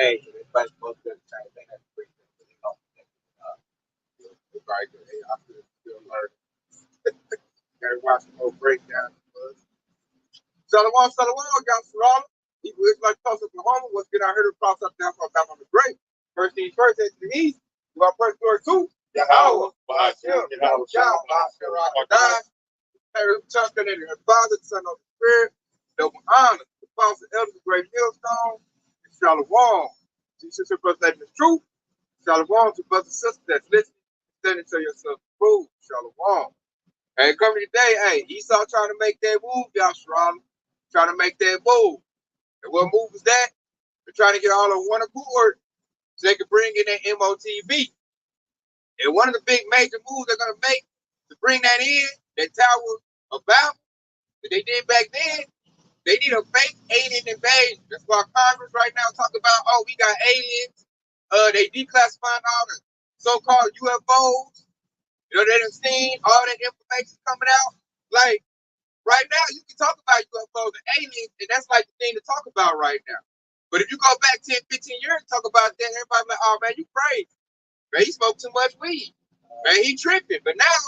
Hey, everybody's supposed to do the same thing. That's pretty good. Right there. Hey, I feel still learning. Gotta watch some more breakdowns. Shalom, shalom, y'all surrounded. People is like Tulsa, Oklahoma. Let's get out here to cross up down from down on the great. First things first, head to the east. We got first door two. Yahweh, Ba'ashem, Yahweh, Shah, Ba'ashem, Rakadai. Harry Tuscan and her father, the son of the spirit. Double honor. The apostle, elder, the great millstone. And shalom. Jesus, your first name is truth. Shalom to brothers and sisters that's listening. Studying to yourself approved. Shalom. Hey, coming today, hey, Esau trying to make that move, y'all, Shalom. Trying to make that move. And what move is that? They're trying to get all on one accord so they can bring in that MOTV. And one of the big major moves they're going to make to bring that in, that Tower of Babel that they did back then, they need a fake alien invasion. That's why Congress right now talk about, oh, we got aliens. They declassifying all the so-called UFOs. You know, they done seen all that information coming out. Like, right now, you can talk about UFOs and aliens, and that's like the thing to talk about right now. But if you go back 10, 15 years and talk about that, everybody like, oh, man, you crazy. Man, he smoked too much weed. Man, he tripping. But now,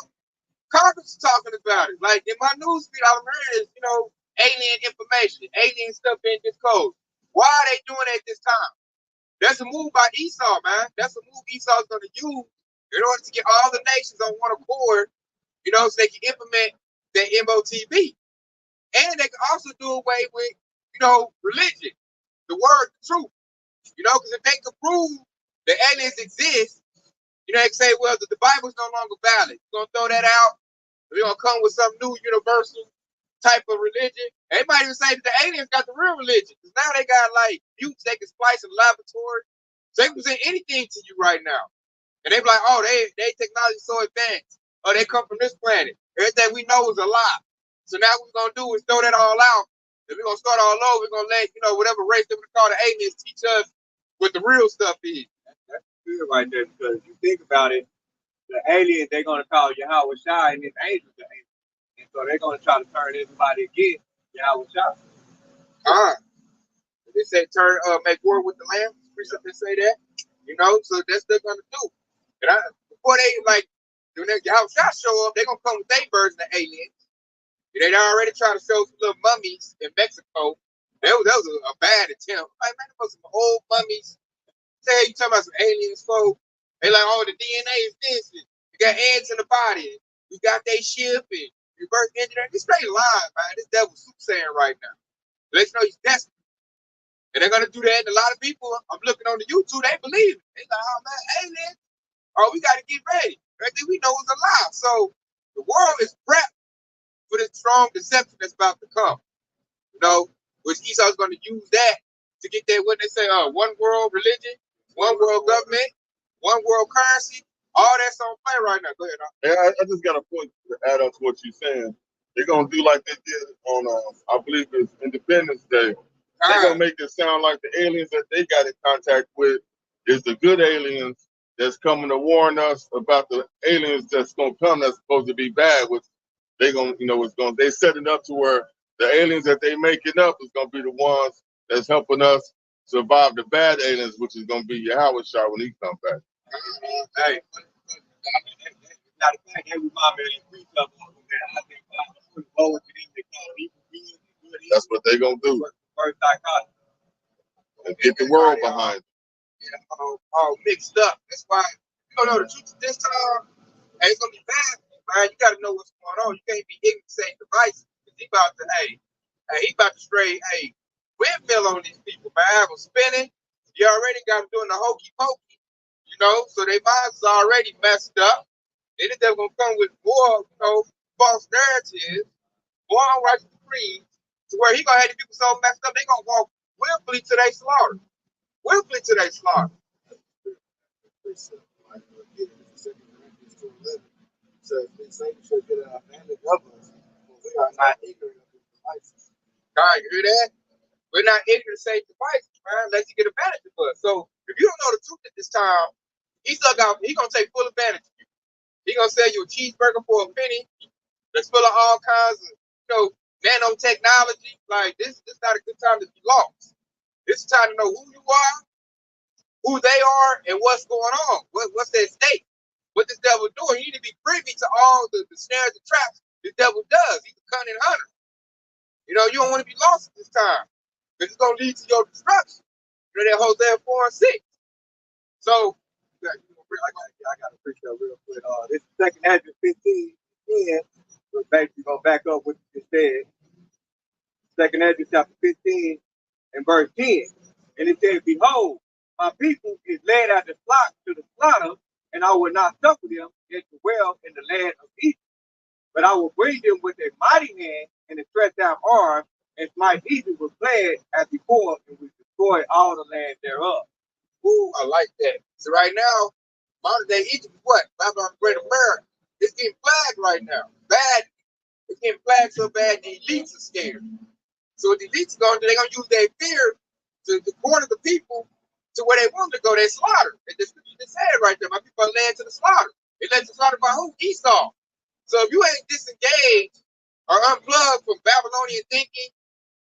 Congress is talking about it. Like, in my news feed, all I'm hearing is, you know, alien information, alien stuff in this code. Why are they doing it at this time? That's a move by Esau, man. That's a move Esau's going to use in order to get all the nations on one accord, you know, so they can implement their MOTV. And they can also do away with, you know, religion, the word, the truth. You know, because if they can prove that aliens exist, you know, they can say, well, the Bible's no longer valid. We're going to throw that out. We're going to come with some new universal type of religion. They might even say that the aliens got the real religion. Because now they got, like, mutes they can splice in the laboratory. So they can present anything to you right now. And they be like, oh, they technology so advanced. Oh, they come from this planet. Everything we know is a lie. So now what we're going to do is throw that all out. And we're going to start all over. We're going to let, you know, whatever race they would call the aliens teach us what the real stuff is. That's good right there, because if you think about it, the aliens, they're going to call Yahweh Shai and his angels the angels. And so they're going to try to turn everybody against Yahweh Shai. They say make war with the lamb. They say that. You know, so that's what they're going to do. And before they, like, when Yahweh Shai show up, they're going to come with their version of aliens. They already trying to show some little mummies in Mexico. That was a bad attempt. Like, man, there was some old mummies. Say you talking about some aliens, folks. They like, oh, the DNA is this. You got ants in the body. We got they ship and reverse engineering. This straight line, man. This devil's super saying right now. Let you know he's desperate. And they're gonna do that. And a lot of people, I'm looking on the YouTube, they believe it. They like, oh man, aliens. Oh, we gotta get ready. Everything we know is a lie. So the world is prepped for this strong deception that's about to come. You know, which Esau's going to use that to get that, what they say, one world religion, one world government, one world currency. All that's on play right now. Go ahead. Yeah, I just got a point to add on to what you're saying. They're going to do like they did on, I believe it's Independence Day. They're going to make it sound like the aliens that they got in contact with is the good aliens that's coming to warn us about the aliens that's going to come that's supposed to be bad, which they're going to, you know, they set it up to where the aliens that they making up is going to be the ones that's helping us survive the bad aliens, which is going to be Yahweh Shai when he comes back. Hey, now the fact that we might be in up on that, I think I'm forward to them because that's what they're going to do. First dichotomy. And get the world behind it. Yeah, all mixed up. That's why you don't know the truth this time. Hey, it's going to be bad. Man, you got to know what's going on. You can't be ignorant to say devices. He about to, he about to stray, windmill on these people, man. I was spinning. You already got them doing the hokey pokey, you know, so their minds are already messed up. Then they're going to come with more, you know, false narratives, more unrighteous creeds, to where he going to have these people so messed up, they going to walk willfully to their slaughter. Willfully to their slaughter. So they say you should get an advantage of us, but we are not ignorant of the devices. God, you hear that? We're not ignorant of Satan's devices, man, unless you get advantage of us. So if you don't know the truth at this time, he's gonna take full advantage of you. He's gonna sell you a cheeseburger for a penny that's full of all kinds of, you know, nanotechnology. Like this is not a good time to be lost. This is time to know who you are, who they are and what's going on. What's their state? What this devil doing? You need to be privy to all the snares and traps the devil does. He's a cunning hunter. You know, you don't want to be lost at this time because it's going to lead to your destruction. You know that Hosea 4:6. So, I got to preach that real quick. This is 2nd Hedges 15:10. We're basically going to back up what you just said. 2nd Hedges chapter 15 and verse 10. And it says, behold, my people is led out the flock to the slaughter, and I will not suffer them yet to dwell in the land of Egypt. But I will bring them with a mighty hand and a stretched out arm, and smite Egypt with plague as before, and will destroy all the land thereof. ooh, I like that. So right now, modern day Egypt is what? Babylon the Great America. It's getting flagged right now. Bad. It's getting flagged so bad the elites are scared. So what the elites are going to do, they're going to use their fear to corner the people to where they want them to go. They slaughter. They just said right there. My people are led to the slaughter. They led to slaughter by who? Esau. So if you ain't disengaged or unplugged from Babylonian thinking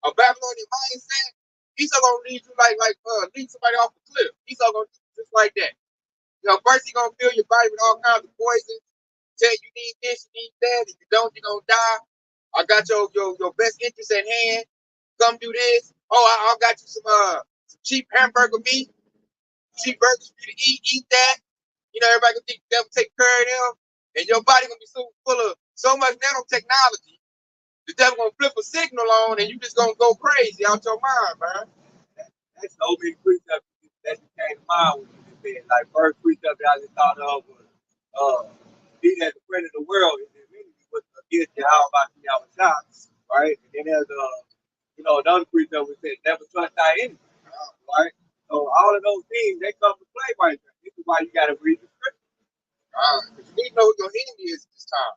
or Babylonian mindset, Esau gonna lead you like lead somebody off a cliff. Esau gonna do just like that. You know, first he gonna fill your body with all kinds of poison, tell you need this, you need that. If you don't, you're gonna die. I got your best interest at hand. Come do this. Oh, I got you some cheap hamburger meat, cheap burgers for you to eat that. You know, everybody gonna think the devil take care of them. And your body gonna be so full of so much nanotechnology, the devil gonna flip a signal on and you just gonna go crazy out your mind, man. That's so many precepts that just came to mind when you just said. Like, first precept that I just thought of was, being at the friend of the world is the immunity was against you, how about you have a shot, right? And then there's, another precept we said, never trust thy enemy, right? So all of those things, they come to play right there. This is why you got to read the scripture. Because you need to know who your enemy is this time.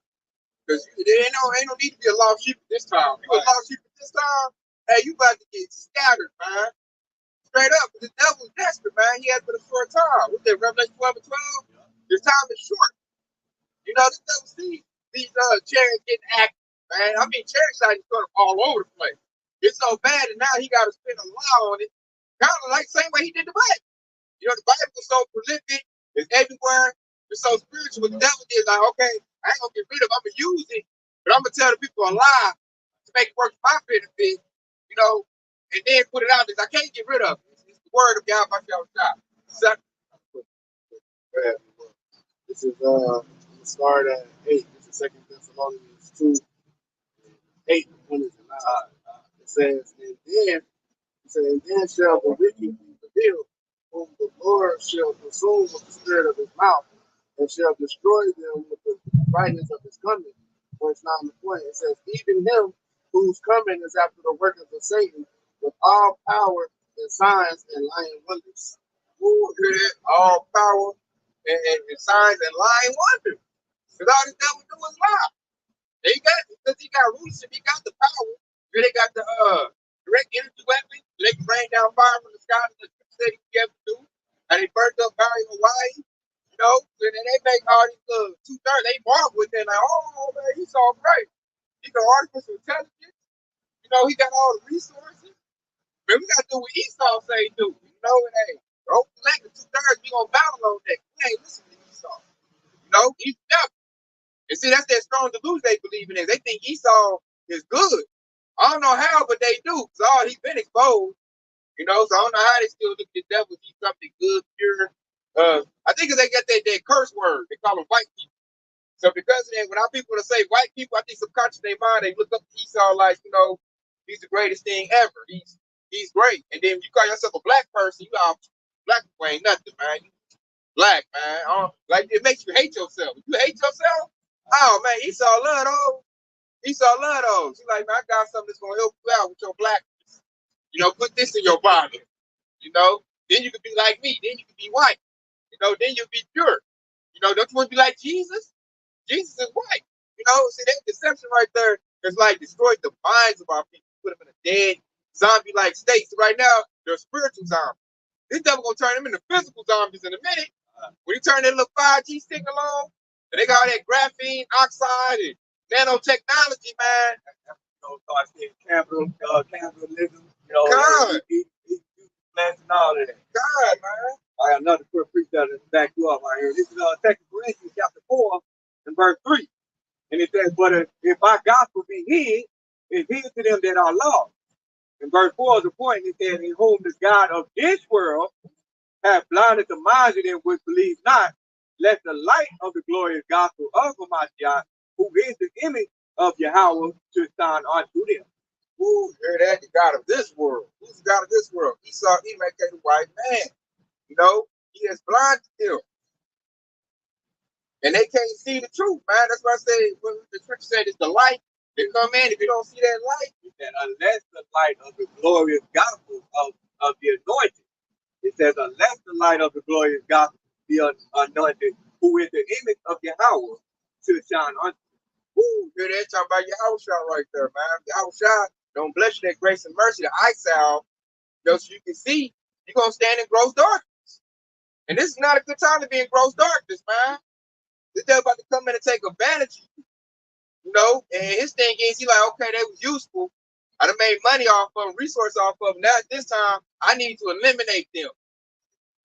Because there ain't no need to be a lost sheep at this time. If you a lost sheep at this time, hey, you about to get scattered, man. Straight up. The devil's desperate, man. He has for a short time. What's that, Revelation 12 and 12? This time is short. You know, the devil sees these chariots getting active, man. I mean, chariot sighting sort of all over the place. It's so bad that now he got to spend a lot on it. Kind of like the same way he did the Bible. You know, the Bible is so prolific. It's everywhere. It's so spiritual. What the devil did, like, okay, I ain't going to get rid of it. I'm going to use it. But I'm going to tell the people a lie to make it work for my benefit, you know, and then put it out there. I can't get rid of it. It's the word of God by y'all shop. This is start at 8. This is 2 Thessalonians 2:8. When is it? It says, and then shall the wicked be revealed, whom the Lord shall consume with the spirit of his mouth, and shall destroy them with the brightness of his coming. Verse 9 to 20. It says, even him whose coming is after the workings of Satan, with all power and signs and lying wonders. Ooh, all power and signs and lying wonders. Because all the devil do is lie. He got rulership, he got the power. They got the direct energy weapons. They can rain down fire from the sky that the said he could ever do. And they burnt up Barry Hawaii. You know, and then they make all these 2/3. They marvel with it like, oh man, he's so great. He got artificial intelligence. You know, he got all the resources. Man, we got to do what Esau say do. You know, and hey, the whole collective 2/3, we gonna battle on that. We ain't listening to Esau. You know, he's the devil. And see, that's that strong delusion they believe in. They think Esau is good. I don't know how, but they do. So he's been exposed, you know. So I don't know how they still look at the devil. He's something good, pure. I think they got that curse word. They call them white people. So because of that, when our people say white people, I think subconsciously in their mind they look up to Esau like, you know, he's the greatest thing ever. He's great. And then you call yourself a black person, you know, black people ain't nothing, man. You black, man. Like it makes you hate yourself. If you hate yourself, oh man, Esau love those. Esau love those. He's like, man, I got something that's gonna help you out with your blackness. You know, put this in your body. You know, then you can be like me. Then you can be white. You know, then you'll be pure. You know, don't you want to be like Jesus? Jesus is white. You know, see that deception right there is like destroyed the minds of our people, put them in a dead zombie-like state. So right now, they're spiritual zombies. This devil gonna turn them into physical zombies in a minute. When you turn that little 5G signal on, and they got all that graphene oxide and nanotechnology, man. You know, so I said capitalism, you know, God. and all of that. God, man. I got another quick precept to back you up right here. This is 2 Corinthians chapter 4 and verse 3. And it says, but if our gospel be hid, it's hid to them that are lost. In verse 4 is the point. It says, in whom the God of this world hath blinded the minds of them which believe not, let the light of the glorious gospel of Hamashiach, who is the image of Yahweh, to shine unto them. Ooh, hear that? The God of this world. Who's the God of this world? He make a white man. You know, he has blinded them. And they can't see the truth, man. That's why I say when the scripture said it's the light that come in. If you don't see that light, That unless the light of the glorious gospel of the anointed, it says, unless the light of the glorious gospel be anointed, who is the image of Yahweh, should shine unto you. woo, hear that? Talking about Yahushua right there, man. Yahushua don't bless you that grace and mercy, the eye salve, so you can see. You're going to stand in gross darkness. And this is not a good time to be in gross darkness, man. This devil about to come in and take advantage of you, you know? And his thing is, he like, okay, they was useful. I done made money off of them, resource off of them. Now at this time, I need to eliminate them.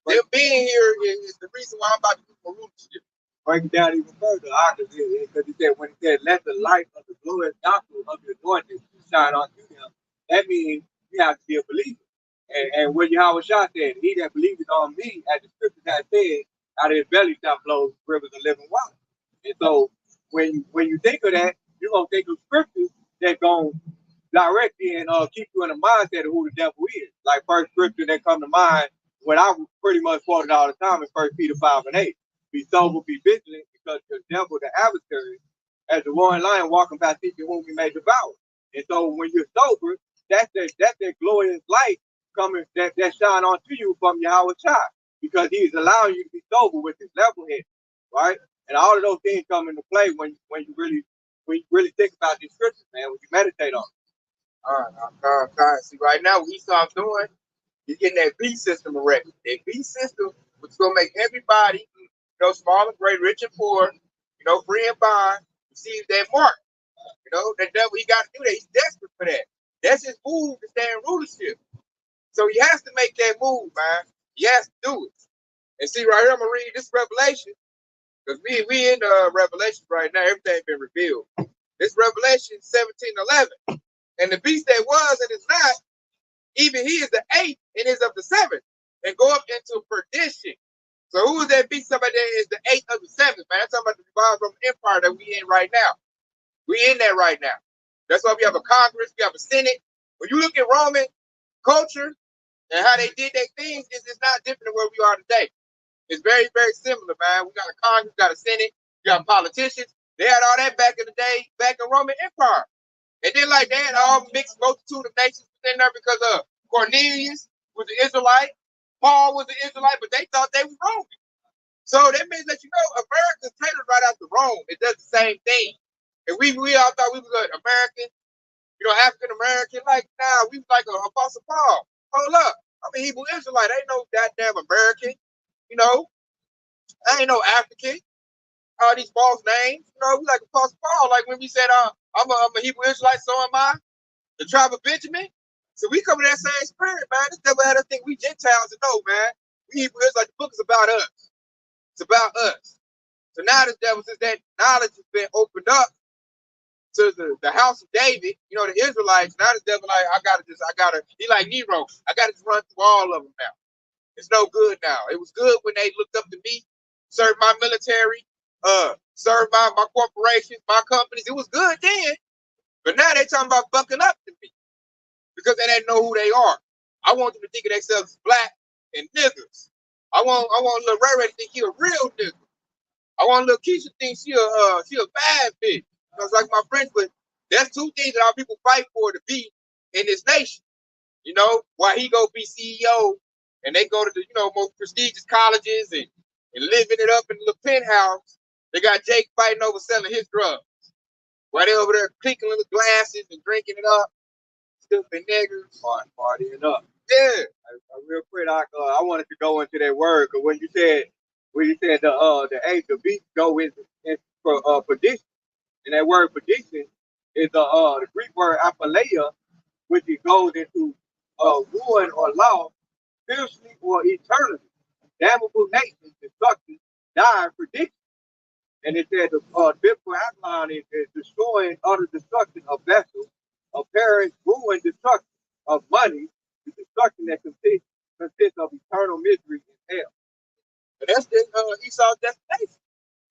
Them being here is the reason why I'm about to do my rulership. Break it down even further, because he said, when he said, let the light of the glorious gospel of the anointed shine unto them, that means you have to be a believer. And what Yahweh Shah said, he that believeth on me, as the scriptures have said, out of his belly shall flow rivers of living water. And so when you think of that, you're going to think of scriptures that going to directly and keep you in the mindset of who the devil is. Like first scripture that come to mind, what I pretty much quoted all the time is 1 Peter 5 and 8. Be sober, be vigilant, because the devil, the adversary, as the roaring lion walking past seeking whom he may devour. And so when you're sober, that's that glorious light coming that shine onto you from Yahweh Shai, because he's allowing you to be sober with his level head, right? And all of those things come into play when you really think about these scriptures, man, when you meditate on them. See, right now, what Esau's doing, he's getting that B system erected. That B system, which is going to make everybody, you know, small and great, rich and poor, you know, free and bond, receive that mark. You know, that devil, he got to do that. He's desperate for that. That's his move to stay in rulership. So he has to make that move, man. He has to do it. And see, right here, I'm going to read this Revelation, because we in Revelation right now. Everything been revealed. This Revelation 17:11. And the beast that was and is not, even he is the 8th and is of the 7th, and go up into perdition. So who is that beast? Somebody that is the 8th of the 7th, man. I'm talking about the divine Roman Empire that we in right now. We in there right now. That's why we have a Congress, we have a Senate. When you look at Roman culture and how they did their things, it's not different than where we are today. It's very, very similar, man. We got a Congress, we got a Senate, we got politicians. They had all that back in the day, back in Roman Empire. And then like they had all mixed multitude of nations within there because Cornelius was an Israelite, Paul was an Israelite, but they thought they were Roman. So that means that, you know, America's catered right out to Rome. It does the same thing. And we all thought we were American, you know, African American. Like, nah, we was like a Apostle Paul. Hold up. I'm a Hebrew Israelite. I ain't no goddamn American. You know, I ain't no African. All these false names. You know, we like Apostle Paul. Like when we said, I'm a Hebrew Israelite, so am I. The tribe of Benjamin. So we come to that same spirit, man. This devil had us think we Gentiles to know, man. We Hebrew Israelites, the book is about us. It's about us. So now the devil, since that knowledge has been opened up to the house of David, you know, the Israelites, now the devil like, he like Nero. I gotta just run through all of them now. It's no good now. It was good when they looked up to me, served my military, served my corporations, my companies. It was good then. But now they talking about bucking up to me because they didn't know who they are. I want them to think of themselves as black and niggas. I want little Ray Ray to think he a real nigga. I want little Keisha to think she a bad bitch. Because like my friends, but that's two things that our people fight for to be in this nation. You know, why he go be CEO and they go to the, you know, most prestigious colleges and living it up in the penthouse. They got Jake fighting over selling his drugs. While they over there clinking little glasses and drinking it up. Stupid niggers. Partying up. Yeah. Real quick, I wanted to go into that word, because when you said the beast go in for perdition, and that word perdition is the Greek word apoleia, which it goes into ruin or loss, spiritually or eternally. damnable nations, destruction, dire prediction. And it said the biblical outline is destroying utter destruction of vessels, of parents, ruin, destruction of money, the destruction that consists of eternal misery in hell. And that's the Esau's destination.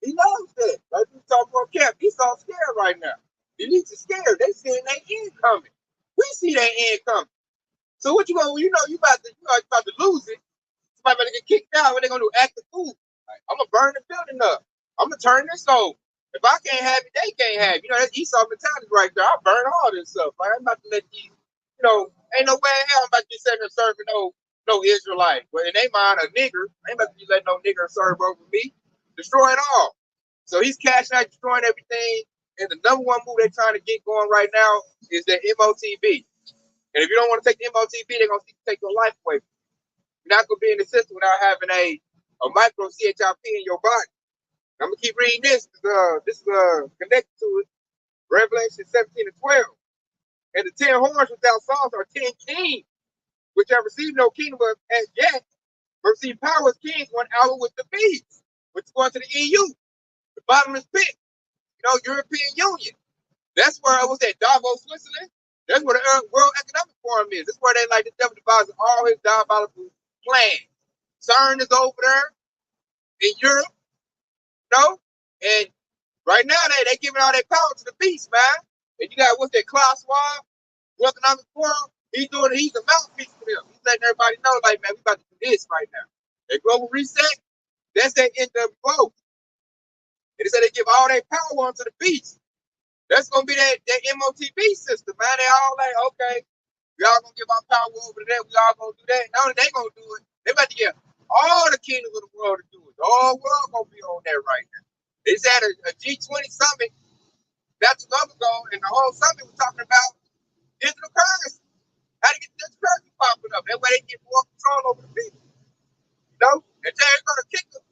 He knows that. Like we talk about camp, Esau's scared right now. He needs to scare. They seeing their end coming. We see their end coming. So what you gonna, you about to lose it. Somebody better get kicked out. What they gonna do? Act the fool. Like, I'm gonna burn the building up. I'm gonna turn this over. If I can't have it, they can't have it. You know, that's Esau mentality right there. I'll burn all this stuff. Right? I'm about to let these, ain't no way in hell I'm about to be sitting there serving no Israelite. But in their mind, a nigger, I ain't about to be letting no nigger serve over me. Destroy it all. So he's cashing out, destroying everything. And the number one move they're trying to get going right now is that MOTB. And if you don't want to take the MOTB, they're going to take your life away. You're not going to be in the system without having a micro CHIP in your body. I'm going to keep reading this. This is connected to it. Revelation 17 and 12. And the 10 horns without songs are 10 kings, which have received no kingdom as yet, but receive power as kings 1 hour with the beast, which is going to the EU, the bottomless pit, European Union. That's where it was at Davos, Switzerland. That's where the World Economic Forum is. That's where they like the devil devises all his diabolical plans. CERN is over there in Europe, and right now they giving all their power to the beast, man. And you got what's that, Klaus Schwab, World Economic Forum. He's a mouthpiece for them. He's letting everybody know, like, man, we about to do this right now. That global reset, that's that end of the globe. And they said they give all their power onto the beast. That's gonna be that MOTB system, man. They all like, okay, we all gonna give our power over to that. We all gonna do that. Not only they gonna do it, they about to get all the kingdoms of the world to do it. The whole world gonna be on that right now. They had a G20 summit not too long ago, and the whole summit was talking about digital currency. How to get digital currency popping up. That way they get more control over the people. And they're gonna kick them.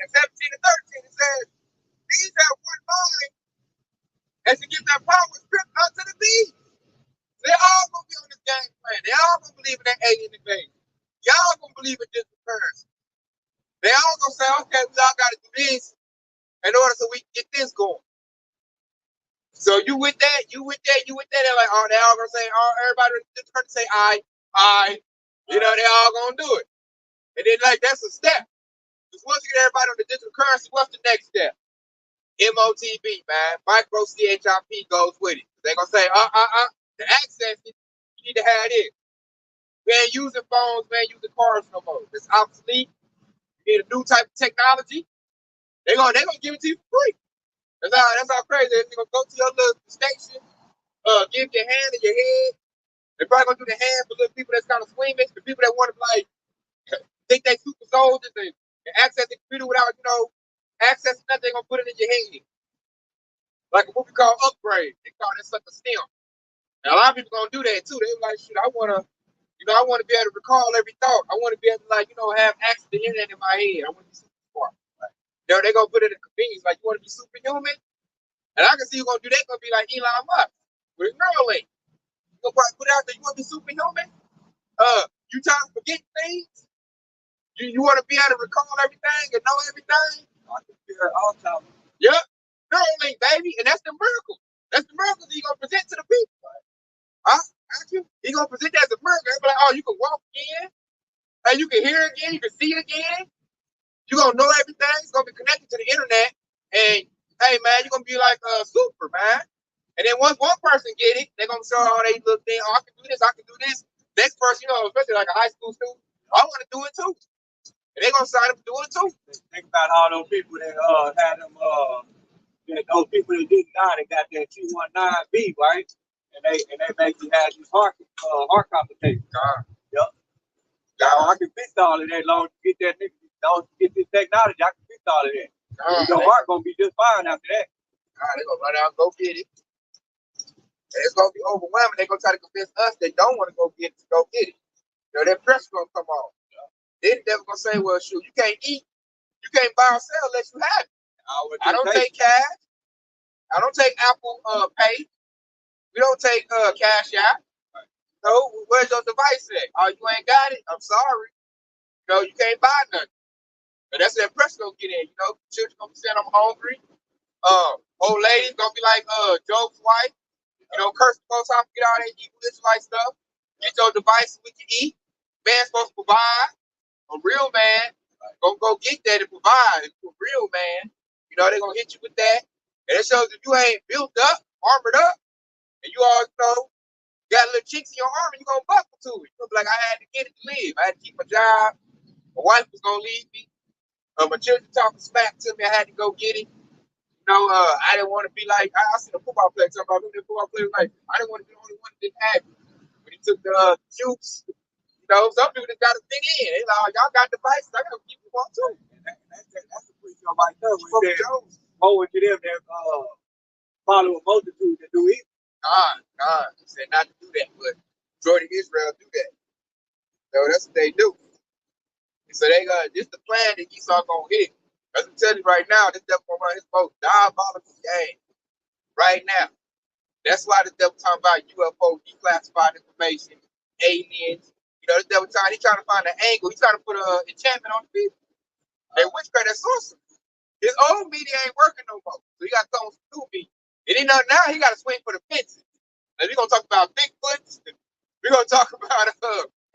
In 17 and 13, it says, these have one mind and to get their power stripped unto the beast. They all gonna be on this game plan. They all gonna believe in that alien invasion. Y'all gonna believe in digital currency. They all gonna say, okay, we all gotta do this in order so we can get this going. So you with that, they're like, oh, they all gonna say, everybody just gonna say I, they all gonna do it. And then like that's a step. Because once you get everybody on the digital currency, what's the next step? MOTB, man. Micro CHIP goes with it. They're gonna say, to access it, you need to have it. We ain't using phones, we ain't using cars no more. It's obsolete. You need a new type of technology. They're gonna give it to you for free. That's how crazy. They're gonna go to your little station, give your hand and your head. They're probably gonna do the hand for little people that's kind of squeamish, the people that want to like think they super soldiers and access the computer without, accessing nothing. They're gonna put it in your head. Like a movie called Upgrade. They call that stuff a STEM. And a lot of people gonna do that too. They're like, shit, I wanna be able to recall every thought. I want to be able to have access to the internet in my head. I want to be super smart. Right? They're gonna put it in convenience. Like, you want to be superhuman? And I can see you gonna do that. Gonna be like Elon Musk with Neuralink. You gonna probably put it out there. You want to be superhuman? You trying to forget things? You want to be able to recall everything and know everything? I can feel it all the time. Yep. Neuralink, baby. And that's the miracle. That's the miracle that you're going to present to the people. Huh? You're going to present that as a miracle. They'll be like, oh, you can walk again. And you can hear again. You can see it again. You're going to know everything. It's going to be connected to the internet. And, hey, man, you're going to be like super, man. And then once one person get it, they're going to show all they little thing. Oh, I can do this. I can do this. Next person, especially like a high school student, I want to do it too. And they're going to sign up to do it too. Think about all those people that had them, those people that didn't die, they got that T19B, right? And they basically had these heart complications. Yep. Now I can fix all of that. Long as you get that nigga, long as you get this technology, I can fix all of that. Your heart gonna be just fine after that. They're gonna run out and go get it. And it's gonna be overwhelming. They're gonna try to convince us they don't want to go get it to go get it. That pressure gonna come on. Then the devil gonna say, well, shoot, you can't eat, you can't buy or sell unless you have it. I don't take cash. I don't take Apple Pay. We don't take Cash App. No, where's your device at? Oh, you ain't got it? I'm sorry. You can't buy nothing. And that's the impression gonna get in. Children gonna be saying I'm hungry. Old ladies gonna be like Job's wife. Curse the most off, get all that evil Israelite stuff. Get your devices we can eat. Man's supposed to provide. A real man gonna go get that and provide. A real man, they're gonna hit you with that. And it shows if you ain't built up, armored up, and you all got little chinks in your armor, you gonna buckle to it. You're gonna be like, I had to get it to live. I had to keep my job. My wife was gonna leave me. My children talking smack to me. I had to go get it. I didn't want to be like, I seen a football player talking about the football player like, I didn't want to be the only one that didn't have it. When he took the juice, some people just got to think in. They like, y'all got devices, I got to keep them on too. That's the preacher right there. When he said, "Oh, to them that follow a multitude that do it." God, he said not to do that, but majority of Israel do that. That's what they do. So this the plan that Esau gonna hit. As I'm telling you right now, this devil gonna run his most diabolical game right now. That's why the devil talking about UFO, declassified information, aliens. The devil he's trying to find an angle. He's trying to put an enchantment on the people. They witchcraft, that sorcery. His old media ain't working no more. So he got to come with some new media. And now he got to swing for the fences. And we're going to talk about Bigfoot. We're going to talk about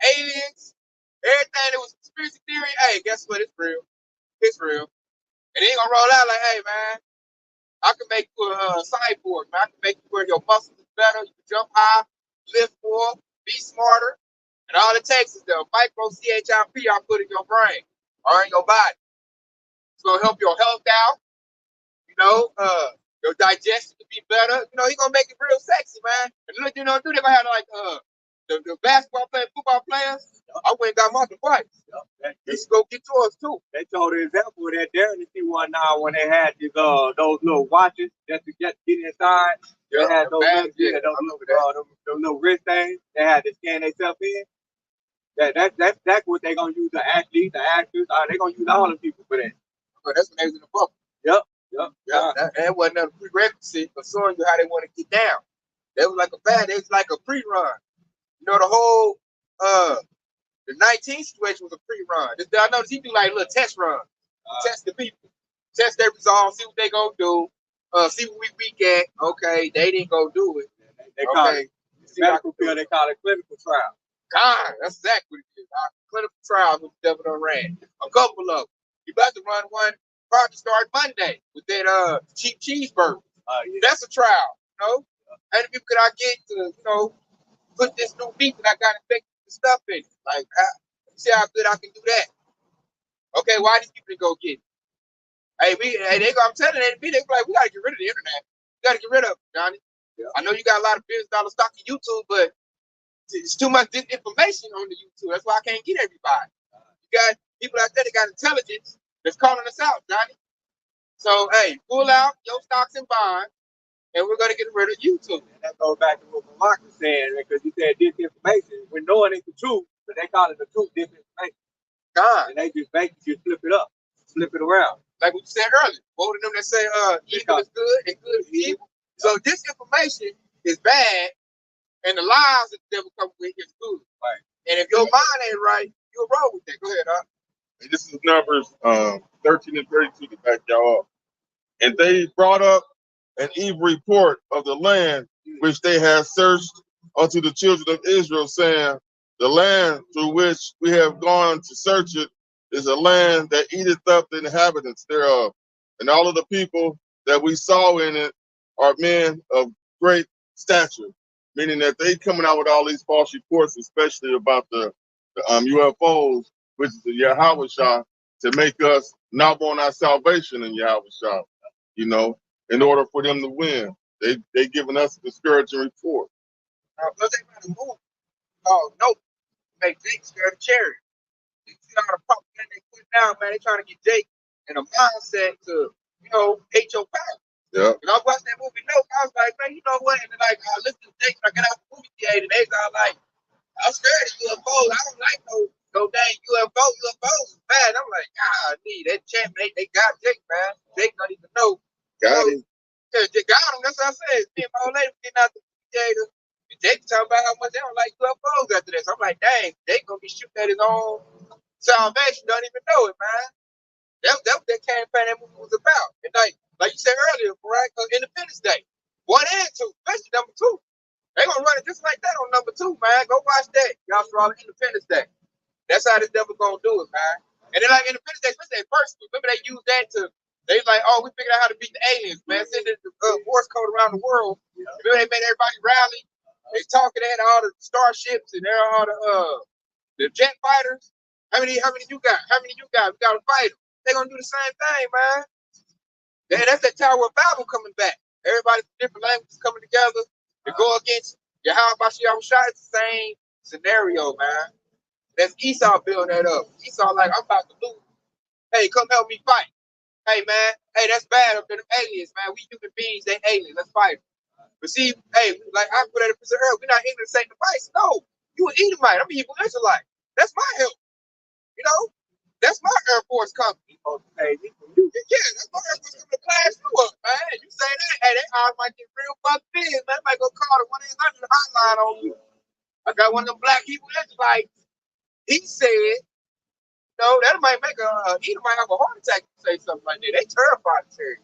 aliens. Everything that was conspiracy theory. Hey, guess what? It's real. It's real. And he ain't going to roll out like, hey, man, I can make you a cyborg, man. I can make you where your muscles is better. You can jump high, lift more, be smarter. And all it takes is the micro CHIP I put in your brain or in your body. It's going to help your health out. Your digestion to be better. He's going to make it real sexy, man. And look, they're going to have like the basketball players, football players. I went and got my device. You should go get yours too. They told an example of that there in the T1 now when they had those little watches just to get inside. They had those little wrist things. They had to scan themselves in. That's what they're gonna use the athletes, the actors. They're gonna use all the people for that. But that's when they was in the book. Yep. That wasn't a prerequisite for showing you how they want to get down. That was like a pre-run. The whole the 19 situation was a pre-run. I noticed he do like little test runs. Test the people. Test their results, see what they gonna do. See what we weak at. Okay, they didn't go do it. They call it medical field, they call it clinical trial. God, that's exactly what it is. Clinical trials with the devil done ran. A couple of them. He about to run one, probably start Monday with that cheap cheeseburger. That's a trial, How many people could I get to, put this new meat that I got infected with stuff in it? Like, see how good I can do that. Okay, why these people go get it? I'm telling you, they like, we gotta get rid of the internet. We gotta get rid of it, Johnny. Yeah. I know you got a lot of $1 billion stock in YouTube, but it's too much disinformation on the YouTube. That's why I can't get everybody. You got people out there that got intelligence that's calling us out, Johnny. So, hey, pull out your stocks and bonds, and we're going to get rid of YouTube. And that goes back to what Mark was saying, because he said disinformation. We know it ain't the truth, but they call it the truth disinformation. God. And they just basically flip it up, flip it around. Like what you said earlier, both of them that say evil is good and good is evil. So disinformation is bad, and the lies that the devil comes with is good. Right. And if your mind ain't right, you'll roll with that. Go ahead, And this is Numbers 13 and 32 to back y'all up. And they brought up an evil report of the land which they had searched unto the children of Israel, saying, the land through which we have gone to search it is a land that eateth up the inhabitants thereof. And all of the people that we saw in it are men of great stature, meaning that they coming out with all these false reports, especially about the UFOs, which is the Yahweh Shah, to make us not want our salvation in Yahweh Shah, in order for them to win. They giving us a discouraging report. Plus they got a move. Oh, no. Make Jake scared of charity. You see all the propaganda they put down, man. They trying to get Jake in a mindset to, hate your power. Yeah. And I watched that movie, Nope. I was like, man, you know what? And then, like, I listened to Jake when I got out the movie theater, and they was all like, I'm scared of UFOs. I don't like no dang UFOs. UFOs is bad. I'm like, that champ, they got Jake, man. Jake don't even know. Got him. Yeah, Jake got him. That's what I said. Me and my old lady getting out the movie theater. And Jake talking about how much they don't like UFOs after this. I'm like, dang, Jake gonna be shooting at his own Salvation don't even know it, man. That's what that campaign that movie was about. And like you said earlier, right? Independence Day. 1 and 2, especially number 2. They gonna run it just like that on number 2, man. Go watch that. Y'all saw Independence Day. That's how this devil gonna do it, man. And then like Independence Day, especially at first, remember they used that to they like, oh, we figured out how to beat the aliens, man. Sending the Morse code around the world. Remember they made everybody rally. They talking at all the starships and there all the jet fighters. How many you got? How many you got? We got to fight them. They gonna do the same thing, man. That's that Tower of Babel coming back. Everybody from different languages coming together to go against Yahweh Shai. It's the same scenario, man. That's Esau building that up. Esau like, I'm about to lose. Hey, come help me fight. Hey, man. Hey, that's bad up there. Them aliens, man. We human beings, they aliens. Let's fight. But see, hey, like I put at a percent earlier, we're not ignorant to sacrifice. No, you an Edomite. I'm a Hebrew Israelite. That's my help. You know, that's my Air Force company. Hey, Yeah, that's my Air Force company to class you up, man. You say that, hey, they odds might get real fucked in, man. Might go call the 1-800 hotline on you. I got one of them black Hebrew Israelites. He said, no, that might make Edom might have a heart attack if you say something like that. They terrified of Terry.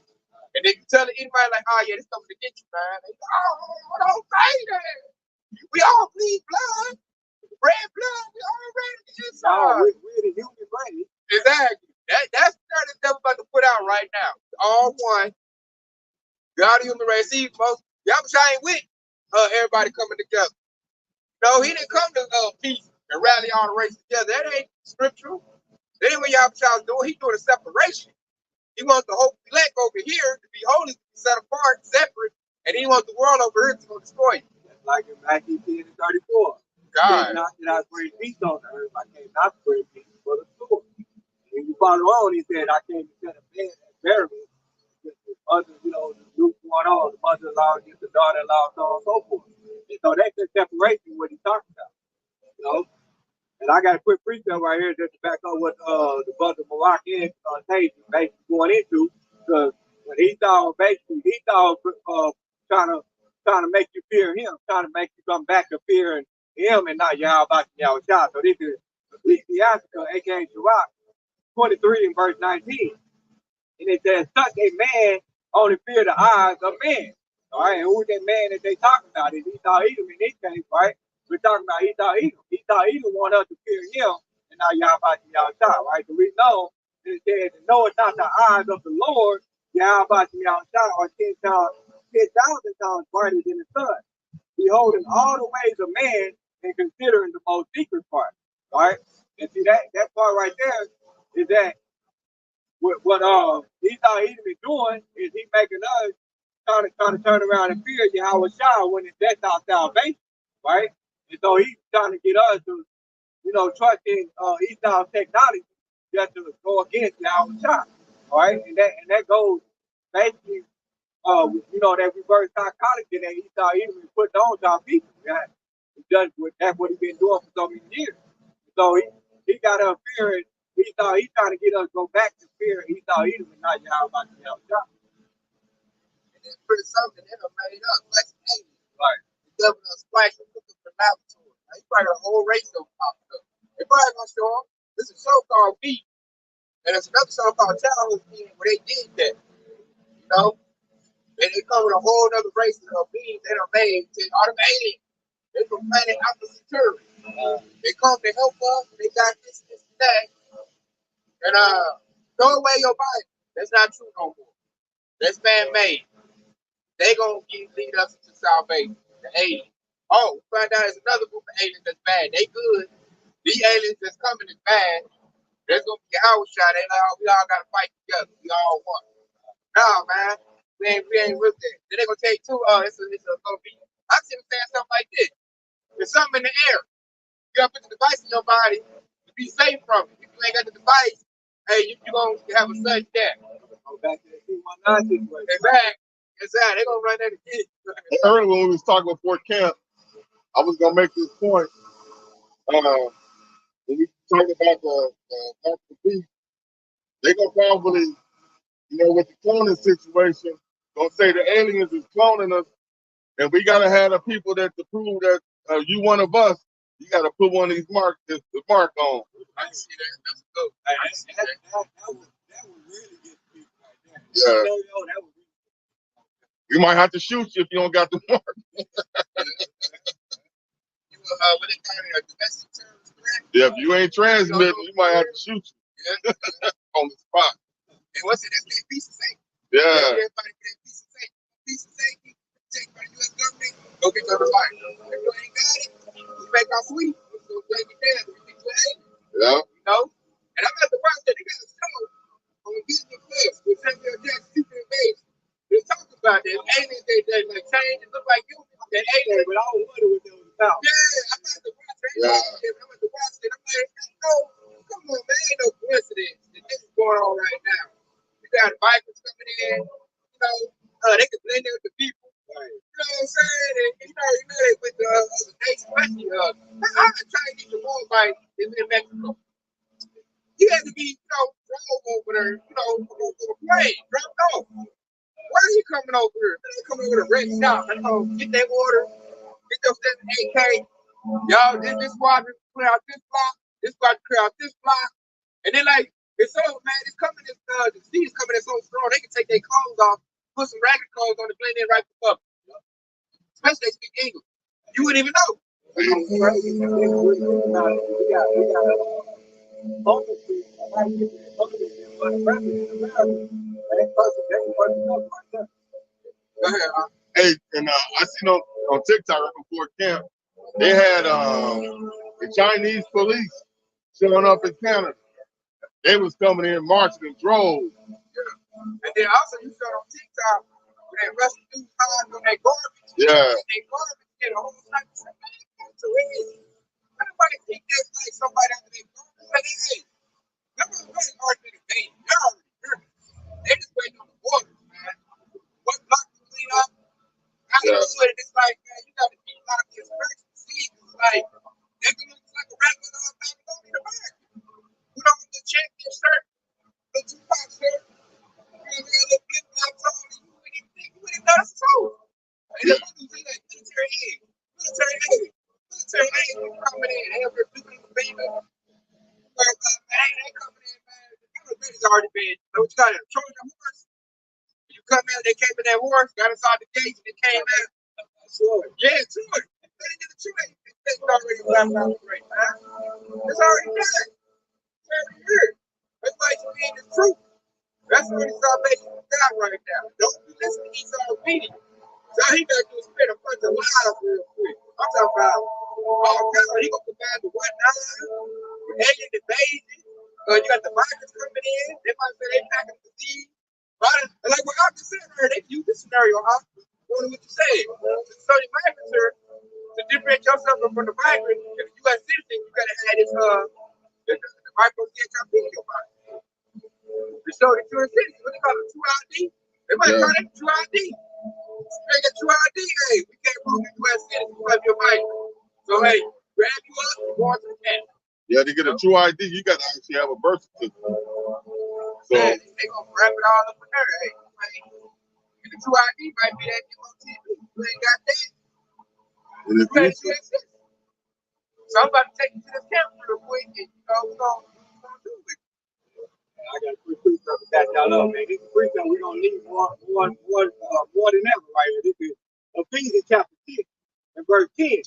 And they can tell the Edomite like, oh yeah, this coming to get you, man. They go, oh, don't say that. We all bleed blood. Red blood, we all red inside. we're the human body. Exactly. That's the narrative that we're about to put out right now. All one. God, the human race. See, folks, Yahweh ain't with everybody coming together. No, he didn't come to peace and rally all the races together. That ain't scriptural. That ain't what Yahweh is doing. He's doing a separation. He wants the whole elect over here to be holy, to be set apart, separate, and he wants the world over here to go destroy you. That's like in Matthew 10 and 34. God. Not that I bring peace on the earth. I came not to bring peace, but a sword. When you follow on, he said, I came to set a man and bury me. Others, you know, the group going on, the mother-in-law against the daughter-in-law, so on and so forth. And so that's the separation, what he's talking about. You know? And I got a quick precept right here just to back up what the brother Moroccan Hedges basically going into. Because when he thought trying to make you fear him, trying to make you come back to fearing him and not Yahweh Yahweh. So this is Ecclesiastes, aka Sirach 23 and verse 19. And it says, such a man only fear the eyes of men. All right, and who's that man that they talking about? Is Esau Edom in this case, right? We're talking about Esau Edom. Esau Edom want us to fear him and not Yahweh Yahweh, right? So we know that it says, know it's not the eyes of the Lord, Yahweh Yahweh, are 10,000 times brighter than the sun. Beholding all the ways of man and considering the most secret part, right? And see that part right there is that what Esau Edom is doing is he making us trying to turn around and fear Yahweh Shah when that's our salvation, right? And so he's trying to get us to, you know, trust in Esau's technology just to go against Yahweh Shah, all right? And that goes basically, you know, that reverse psychology that Esau Edom is putting on to our people. Right? That's what he's been doing for so many years. So he got us fearing Esau. He's trying to get us to go back to fear Esau Edom and not Yahweh Shah. And then put something in them made up, like some aliens. Right. The devil done splashed them looking for laboratory. Now, he probably got a whole race of popped up. They probably gonna show them. There's a show called Beat. And there's another show called Childhood Beat where they did that. You know? And they covered a whole other race of beings that are made to all them aliens. They from planet Alpha Centauri. They come to help us. They got this, and that. And throw away your Bible. That's not true no more. That's man-made. They gonna lead us to salvation. The aliens. Oh, we find out there's another group of aliens that's bad. They good. These aliens that's coming is bad. There's gonna be a house shot. They like, oh, we all gotta fight together. We all one. No, man. We ain't with that. Then they gonna tell you too, it's gonna be. I see them saying something like this. There's something in the air. You gotta put the device in your body to be safe from it. If you ain't got the device, hey, you gonna have a sudden death. Go back to the C-19 situation. Exactly. They're gonna run that again. Earlier when we was talking before camp, I was gonna make this point. When we talk about the beast, they gonna probably, you know, with the cloning situation, gonna say the aliens is cloning us, and we gotta have the people that to prove that you one of us. You got to put one of these the mark on. I see that. That's dope. I see that. That would really get people like that. Yeah. That would You might have to shoot you if you don't got the mark. You what they call it, a domestic terrorist threat? Yeah, if you ain't transmitting, you might have to shoot you. Yeah. On the spot. And what's it? That's that piece of safety. Yeah. Everybody get that piece of safety. Piece of safety. Take by the U.S. government. Go get your life. If you ain't got it, you make our sweet. So take it down. We get you an alien. Yeah. You know? And I'm at the watch that they got a show on Disney Plus with Samuel Jackson, Secret Invasion. They talk about that aliens they like change and look like you. That alien, but I don't wonder what they was about. Yeah, I'm at the watch that. Yeah. I'm at the watch that. I'm like, no, come on, man, ain't no coincidence that this is going on right now. You got bikers coming in, you know, they can blend in with the people. Right. You know what I'm saying? And you know they with the other nation, especially I'm Chinese the more like is in Mexico. He had to be, drove over there, on a plane, dropped off. Why are you coming over here? They coming with a red shot. Get that order, get your 7 AK. Y'all, this squadron clear out this block, this squadron clear out this block. And then it's so man, it's coming the seas coming in so strong, they can take their clothes off, put some ragged clothes on the blend in right up. Especially they speak English. You wouldn't even know. we got Hey, and I seen on TikTok right before camp, they had the Chinese police showing up in Canada. They was coming in marching in droves. Yeah. And then also you saw on TikTok when that Russian dude hiding on that garbage. Yeah. That garbage get a whole lot of stuff. It's too easy. Everybody think that's like somebody out there garbage. Like, hey, them really already invaded. They're already here. They just waiting on the borders, man. What block to clean up? How you do it? It's like, man, you gotta keep locking your first seat. It's like, they're gonna look like a regular Babylonian American. Put on the champion shirt, the Tupac shirt, and the flip flops on, and you wouldn't even think, you wouldn't know that's so. And then what do you think? Like military aid, coming in, and we're doing the baby. Man, they coming in, man. The military's already been, what you got, a Trojan horse? You come in, they came in that horse, got inside the gates, and they came out. Sure. Yeah, sure. They did the true. They already left out the race, man. It's already done. It's already here. That's why it's being the truth. That's what it's salvation of God right now. Don't you listen to Esau obedience. So he got to spit a bunch of lies real quick. I'm talking about, oh God, he gonna combine the 1-9, alien invasion. You got the migrants coming in. They might say they packing the disease. Right? And like what I just said earlier, they use this scenario, what you said. So the migrants are, to differentiate yourself from the migrant, if you U.S. citizen, you gotta have this the micro CHIP in your body. To show that you're a citizen, what they call it, true ID. They might call it true ID. They get true ID. Hey, we can't prove you U.S. citizen because you're migrant. So hey, grab you up and go on to the camp. Yeah, to get a true ID, you got to actually have a birth certificate. So man, they gonna wrap it all up in there. Hey, and the true ID might be that MOTV. You ain't got that. in the future, so I'm about to take you to this camp real quick, and we're gonna do it. I got a quick precept to back y'all up, man. This is precept we're gonna need more than ever, right here. This is Ephesians chapter 6 and verse 10.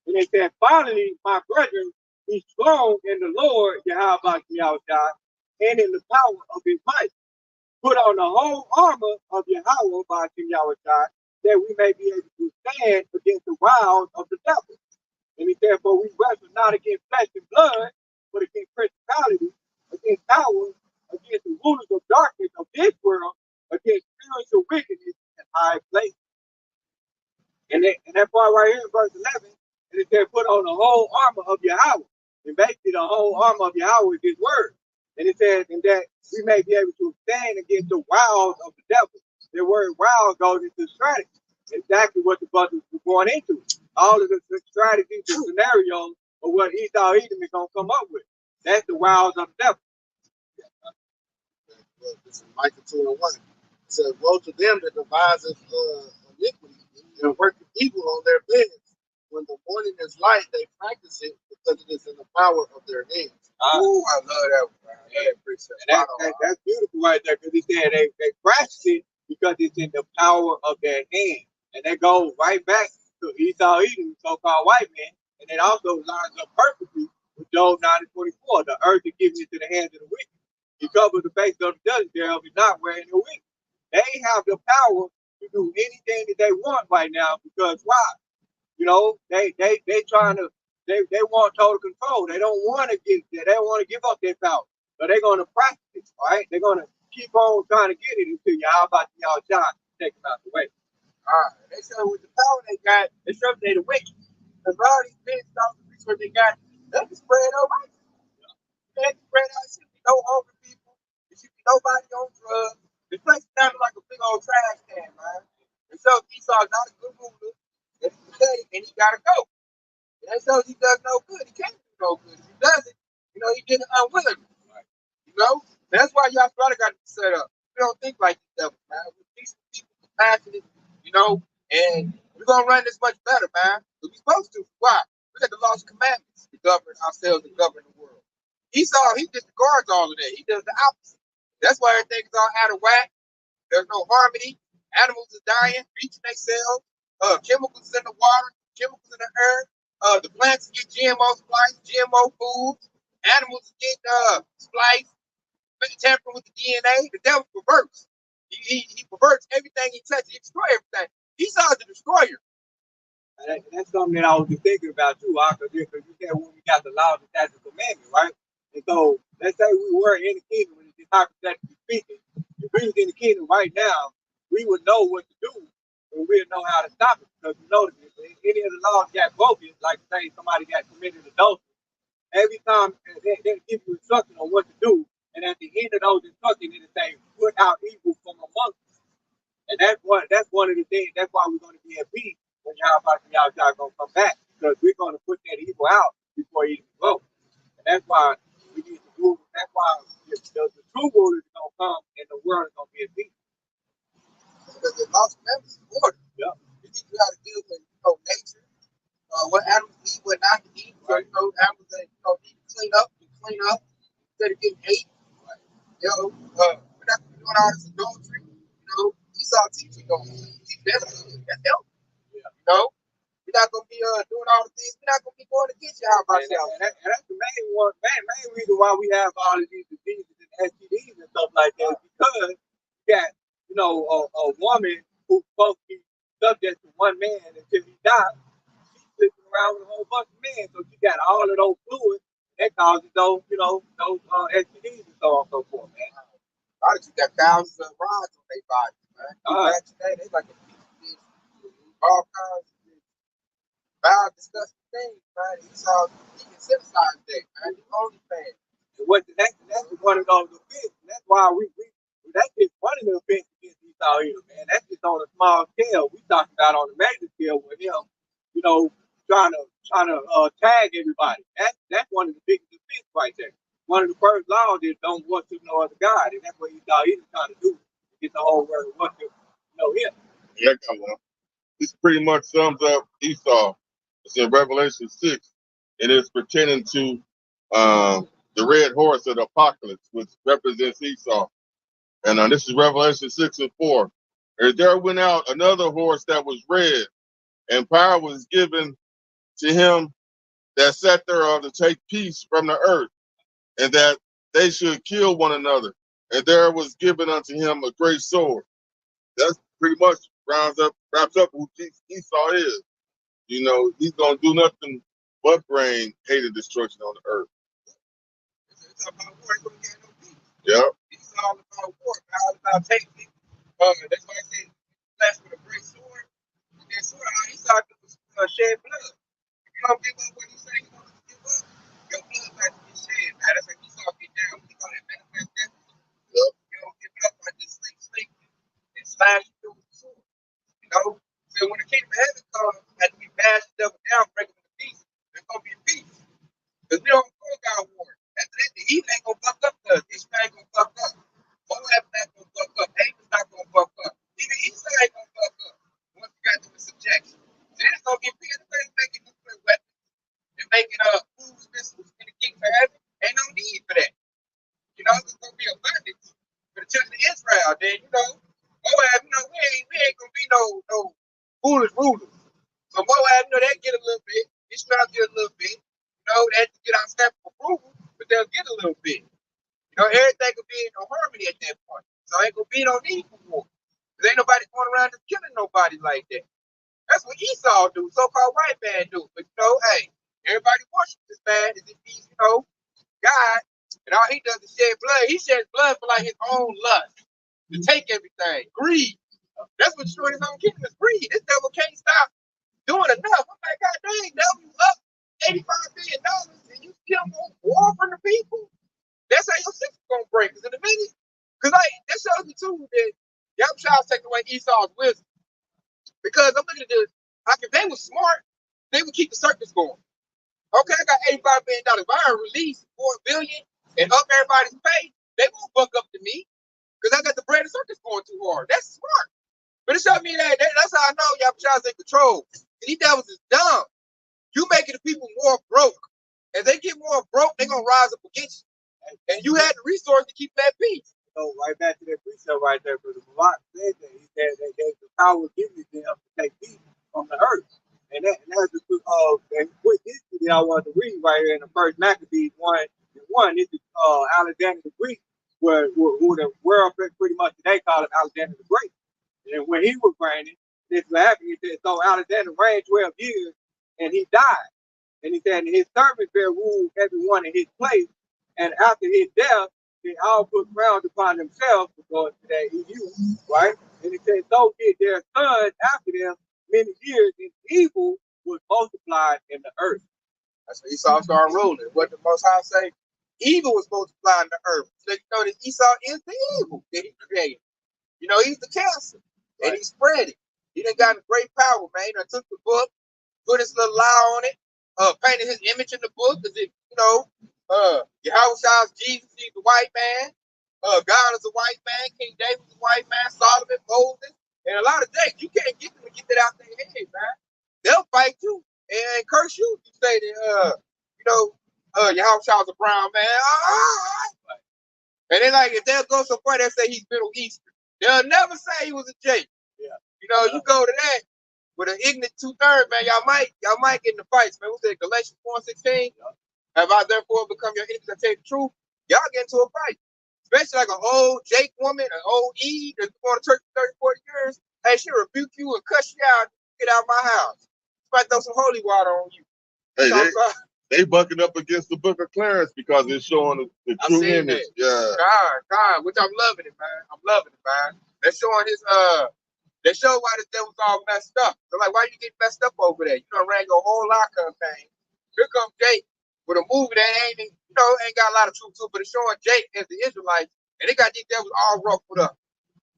And they said, finally, my brethren, be strong in the Lord, Yahweh Shah, and in the power of his might. Put on the whole armor of Yahweh by Shah, that we may be able to stand against the wiles of the devil. And he said, for we wrestle not against flesh and blood, but against principalities, against powers, against the rulers of darkness of this world, against spiritual wickedness in high places. And that part right here in verse 11, and it said, put on the whole armor of Yahweh. And basically the whole armor of Yahweh is his word. And it says, and that we may be able to stand against the wiles of the devil. The word wild goes into strategy. Exactly what the brothers were going into. All of the strategies and scenarios of what Esau Edom is going to come up with. That's the wiles of the devil. This is Micah 2:1. It says, woe to them that devises iniquity and work evil on their beds, when the morning is light, they practice it because it is in the power of their hands. Ooh, I love that one, man. Yeah, and that's beautiful right there because he said they practice it because it's in the power of their hand. And that goes right back to Esau Edom, so-called white man. And it also lines up perfectly with Job 9:24. The earth is given into the hands of the wicked. He covers the face of the judge thereof is not wearing the wicked. They have the power to do anything that they want right now because why? You know, they trying to they want total control. They don't want to give up their power. So they're gonna practice it, all right? They're gonna keep on trying to get it until y'all about y'all shine, take them out the way. All right. They said with the power they got, they sure they the wicked. Because all these big stuff, the resources they got, they can spread over. They can spread out. There should be no hungry people. There should be nobody on drugs. The place sounded like a big old trash can, man. And so Esau's not a good ruler. And he's pathetic, and he gotta go. And that shows he does no good. He can't do no good. If he does it, you know, he did it unwillingly. You know? That's why y'all brother got to set up. We don't think like the devil, man. We're decent people, compassionate, you know, and we're gonna run this much better, man. We're supposed to. Why? We got the laws and commandments to govern ourselves and govern the world. Esau, he disregards all of that. He does the opposite. That's why everything's all out of whack. There's no harmony. Animals are dying, bleaching themselves. Chemicals in the water, chemicals in the earth. The plants get GMO spliced, GMO foods. Animals get spliced, tampering with the DNA. The devil perverts. He perverts everything he touches. He destroys everything. Esau's the destroyer. And that's something that I was just thinking about too, because you said when we got the laws and statutes and commandments, right? And so let's say we were in the kingdom, and it's hypothetically speaking, if we was in the kingdom right now, we would know what to do, and we'd know how to stop it. Because you know, if any of the laws got broken, like say somebody got committed adultery, every time they give you instruction on what to do, and at the end of those instructions, it'll say, put out evil from among us. And that's one of the things, that's why we're going to be at peace when y'all gonna come back, because we're gonna put that evil out before it even goes. And that's why we need to move. That's why the true rulers is gonna come and the world is gonna be at peace. Because the laws and commandments is order. Yeah. You think you got to deal with nature, what animals eat, what not to eat. So, you know, animals that need to clean up instead of getting ate. Right. You know, we're not doing all this adultery. You know, Esau teaching on that's healthy. Yeah. You know, we're not gonna be doing all the things. We're not gonna be going against y'all by ourselves. And that's the main reason why we have all of these diseases and STDs and stuff like that, because you got, you know, a woman who's supposed to be subject to one man until he dies. She's sleeping around with a whole bunch of men, so she got all of those fluids that causes those, you know, those STDs and so on and so forth, man. Honestly, got thousands of rods on their bodies, man. Back today, they like a piece of all kinds of bad, disgusting things, man. Esau, he can synthesize that, man. The only thing. And that's one of those offenses. That's why that's just one of the offenses against Esau here, man. That's just on a small scale. We talked about on the major scale with him, you know, trying to tag everybody. That's one of the biggest offenses right there. One of the first laws is don't worship no other God, and that's what Esau is trying to do to get the whole world to worship, you know, him. Yeah, come on. This pretty much sums up Esau. It's in Revelation 6, and it's pertaining to the red horse of the apocalypse, which represents Esau. And this is Revelation 6:4. And there went out another horse that was red, and power was given to him that sat thereof to take peace from the earth, and that they should kill one another. And there was given unto him a great sword. That's pretty much wraps up who Esau is. You know, he's gonna do nothing but bring hate and destruction on the earth. It's about war. It's gonna get no peace. Yep. It's all about war. It's all about taking it. That's why I say blessed with a great sword. With that sword, Esau can shed blood. If you don't give up what you say you want to give up, your blood has to be shed. Now that's like Esau get down. We call that manifest destiny. Yep. You don't give it up by just sleep and slash you through with the sword. You know? So when the kingdom of heaven comes, after we bash the devil down, break him into pieces, there's gonna be a peace. Because we don't go God war. After that, the heathen ain't gonna fuck up us. Ishmael ain't gonna fuck up. Moab not gonna fuck up. Abel's not gonna fuck up. Even Esau ain't gonna fuck up. Once we got them in subjection. So it's gonna get peace. Everybody's making the no foolish rulers. So Moab, they get a little bit. Israel get a little bit. They have to get our stamp of approval, but they'll get a little bit. Everything will be in harmony at that point. So ain't gonna be no need for war. Cause ain't nobody going around just killing nobody like that. That's what Esau do, so-called white man do. But hey, everybody worships this man as if he's, God, and all he does is shed blood. He sheds blood for like his own lust, to take everything. Greed. That's what destroyed his own kingdom is greed. This devil can't stop doing enough. I'm like, God dang, devil, you up $85 billion and you still want war from the people? That's how your system's gonna break. Cause in a minute, that shows me too that Yahushua's taking away Esau's wisdom. Because I'm looking at this, like if they were smart, they would keep the circus going. Okay, I got $85 billion. If I release $4 billion and up everybody's pay, they won't buck up to me because I got the bread and circus going too hard. That's smart. But it showed me that's how I know Yahushua's in control. And these devils is dumb. You making the people more broke. As they get more broke, they're gonna rise up against you. And you had the resource to keep that peace. So right back to that precept right there, because Malak said that he said that the power given to them to take peace from the earth. And that's the and quick history that I want to read right here in the first Maccabees 1:1. This is Alexander the Greek, who the world pretty much today call him Alexander the Great. And when he was reigning, this was happening. He said, so Alexander reigned 12 years and he died. And he said, his servants there ruled everyone in his place. And after his death, they all put crowns upon themselves because to that EU, right? And he said, so did their sons after them many years, and evil was multiplied in the earth. That's when Esau started ruling. What the Most High say? Evil was multiplied in the earth. So you know that Esau is the evil that he created. He's the cancer, and he spread it. He done got great power, man. He done took the book, put his little lie on it, painted his image in the book, as if, Yahushua's Jesus, he's a white man. God is a white man. King David is a white man. Solomon, Moses, and a lot of things. You can't get them to get that out their head, man. They'll fight you and curse you if you say that, Yahushua's a brown man. And then, if they'll go so far, they'll say he's Middle Eastern. They'll never say he was a Jake. Yeah. You go to that with an ignorant 2/3, man. Y'all might get in the fights, man. What's that? Galatians 4:16. Yeah. Have I therefore become your enemies? I tell you the truth. Y'all get into a fight, especially like an old Jake woman, an old Eve that's going to church for 30, 40 years. Hey, she'll rebuke you and cuss you out. Get out of my house. She might throw some holy water on you. Hey, they bucking up against the Book of Clarence because it's showing the true image. That. Yeah. God, which I'm loving it, man. I'm loving it, man. They're showing his they show why this devil's all messed up. They're like, why you get messed up over there? You ran your whole lie campaign. Here comes Jake with a movie that ain't got a lot of truth to it, but it's showing Jake as the Israelites, and they got these devils all ruffled up.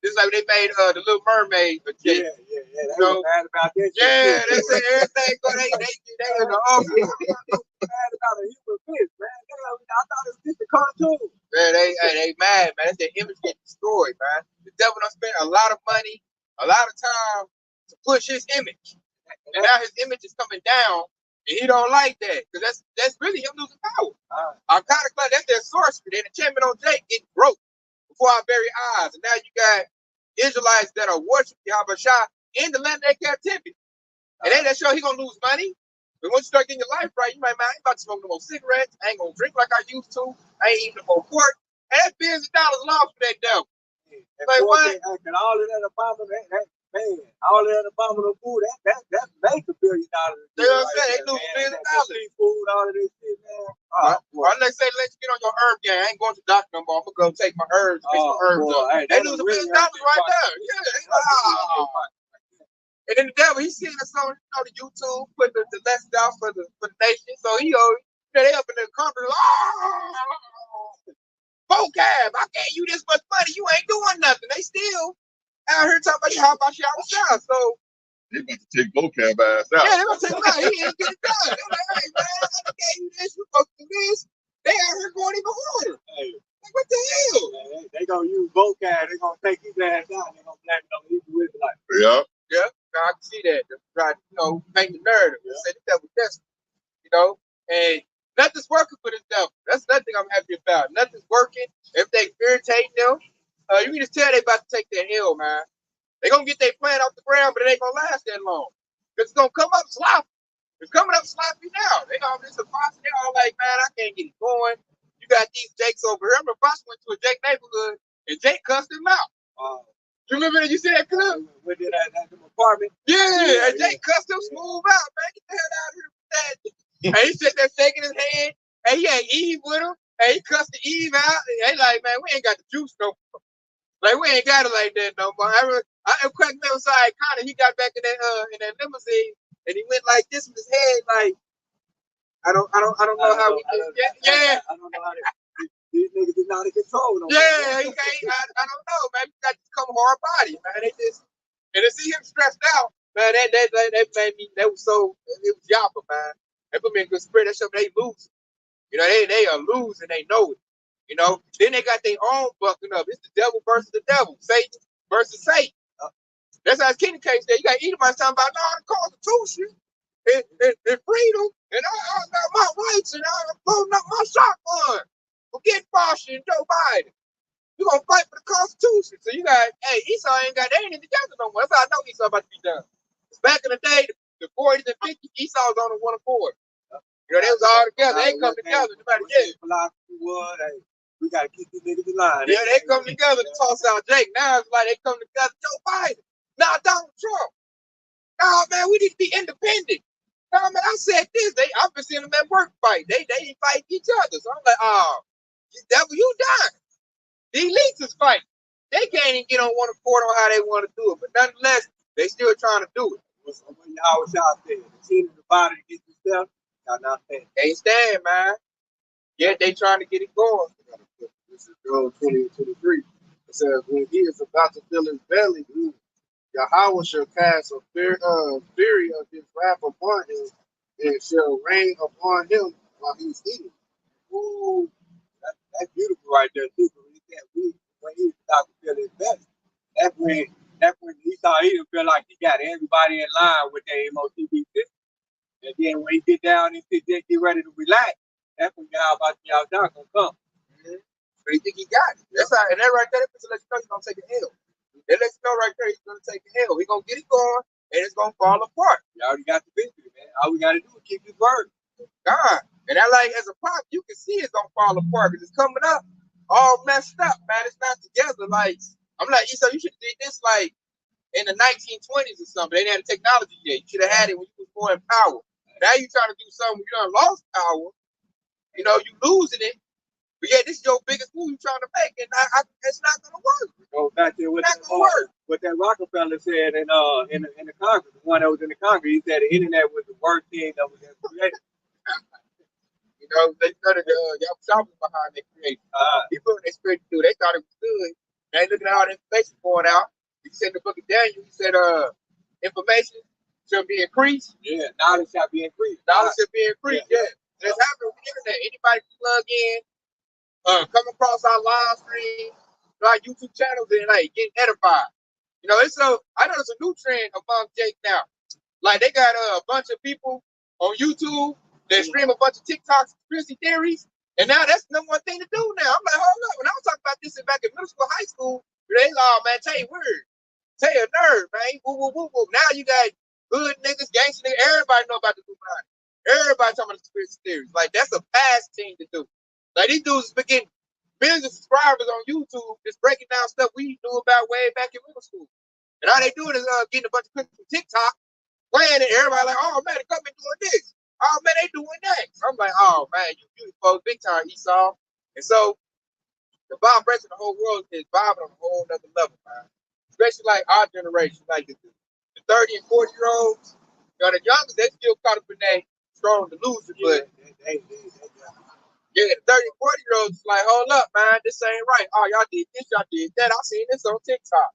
This is like they made the Little Mermaid for Jake. Yeah. They were mad about that. Yeah, they said everything, but they in the office. Mad about a human fish, man. I thought it was just a cartoon. Man, they mad, man. That's their image get destroyed, man. The devil done spent a lot of money, a lot of time to push his image, and now his image is coming down, and he don't like that because that's really him losing power. I'm kind of glad that's their sorcery. They enchantment on Jake getting broke before our very eyes, and now you got Israelites that are worshiping Yahweh in the land of their captivity, and then that show he gonna lose money. But once you start getting your life right, you might, man, I ain't about to smoke no more cigarettes. I ain't gonna drink like I used to. I ain't eating no more pork. And that's billions of dollars lost for that devil. Like what? And all of that abominable food, that's makes $1 billion. You know what I'm saying? They lose billions of dollars. Seafood, all of this shit, man. Unless they let you get on your herb game. I ain't going to the doctor no more. I'm gonna go take my herbs, mix my herbs up. Hey, they lose $1 billion right there. Yeah. And then the devil, he's seeing us on the YouTube, putting the lesson out for the nation. So they up in the conference. Vocab, I gave you this much money, you ain't doing nothing. They still out here talking about how about y'all. So they about to take vocab ass out. Yeah, they gonna take him out. He ain't get it done. They're like, hey man, I gave you this, you supposed to do this. They out here going even harder. Hey. Like, what the hell? They gonna use vocab, they gonna take his ass down, they gonna blame it on the Hebrew Israelites. Yeah. Yeah, I can see that. They're trying to, paint the narrative. Yeah. Say the devil desperate, and nothing's working for this devil. That's nothing I'm happy about. Nothing's working. If they irritating them, you can just tell they about to take their hell, man. They gonna get their plan off the ground, but it ain't gonna last that long. Cause it's gonna come up sloppy. It's coming up sloppy now. They all this a posse. They all like, man, I can't get it going. You got these Jakes over here. I remember Boss went to a Jake neighborhood and Jake cussed him out. You remember that you see that clip? We did that at the apartment. Yeah, and Jake cussed him smooth out, man. Get the hell out of here with that. And he sitting there shaking his head. And he had Eve with him. And he cussed the Eve out. And they like, man, we ain't got the juice no more. Like, we ain't got it like that no more. I cracked me outside Connor. He got back in that limousine and he went like this with his head, like, I don't know how we did. Yeah. I don't know how these niggas is not in control. Yeah, he can't. I don't know, man. You got to come hard body, man. They just and to see him stressed out, man. That made me. That was so. It was Yappa, man. They put me in good spirit. That shit, they lose. You know, they are losing. They know it. You know. Then they got their own bucking up. It's the devil versus the devil. Satan versus Satan. That's how it's Kenny case there. You got Edomites talking about the Constitution and freedom and I got my rights and I'm loading up my shotgun. Forget Foster and Joe Biden. You're gonna fight for the Constitution. So you got, hey, Esau they ain't together no more. That's how I know Esau about to be done. Back in the day, the 40s and 50s, Esau was on the one accord. You know, they was all together. They come together no matter what. Philosophy was, hey, we gotta keep these niggas in line. Yeah, they come together to toss out Jake. Now it's like they come together. Joe Biden. Now Donald Trump. No, man, we need to be independent. No, man, I said this. I've been seeing them at work fight. They fight each other. So I'm like, oh, devil, you done. The elites is fighting. They can't even get on one accord on how they want to do it. But nonetheless, they still trying to do it. When y'all was out there, seeing the body against yourself, y'all not standing. Ain't stand, man. Yeah, they trying to get it going. This is Joel 20:23. It says, when he is about to fill his belly, Yahweh shall cast a fury of his wrath upon him and shall rain upon him while he's eating. Ooh, that's beautiful right there, too. When he's about to fill his belly, that's when he saw he feel like he got everybody in line with their MOTB system. And then when he get down and get ready to relax, that's when y'all about y'all down gonna come. Mm-hmm. But he think he got it. That's how, and that right there, that let you know he's gonna take a L. That lets you know right there he's gonna take a L. He's gonna get it going and it's gonna fall apart. You already got the victory, man. All we gotta do is keep his word. God. And I like as a pop, you can see it's gonna fall apart because it's coming up all messed up, man. It's not together. Like I'm like, so you should have did this like in the 1920s or something. They didn't have the technology yet. You should have had it when you was more in power. Now you trying to do something you done lost power. You know, you losing it. But yeah, this is your biggest move you're trying to make, and it's not gonna work. Go back to what that Rockefeller said in the Congress. The one that was in the Congress, he said the internet was the worst thing that was ever created. You know, they started y'all shopping behind their creation. People they spread through. They thought it was good. They looking at all the information going out. He said in the book of Daniel, he said information shall be increased. Yeah, knowledge shall be increased. Knowledge shall be increased, yeah. That's happening with the internet. Anybody can plug in, come across our live stream, our YouTube channels, and like getting edified. You know, I know there's a new trend among Jake now. Like they got a bunch of people on YouTube that stream a bunch of TikToks, conspiracy theories, and now that's the number one thing to do now. I'm like, hold up. When I was talking about this back in middle school, high school, they like, man, tell you weird. Tell you a nerd, man. Woo, woo, woo, woo. Now you got hood niggas, gangster niggas. Everybody know about the Illuminati. Everybody talking about the conspiracy theories. Like, that's a past thing to do. Like, these dudes been getting millions of subscribers on YouTube just breaking down stuff we knew about way back in middle school. And all they doing is getting a bunch of clips from TikTok, playing it. Everybody like, oh, man, the government doing this. Oh, man, they doing that. So I'm like, oh, man, you beautiful, big time, Esau. And so the vibration of the whole world is vibing on a whole nother level, man. Especially like our generation, like the 30 and 40-year-olds. You know, the youngest, they still caught up in that strong delusion, but yeah, the 30 and 40-year-olds is like, hold up, man, this ain't right. Oh, y'all did this, y'all did that. I seen this on TikTok.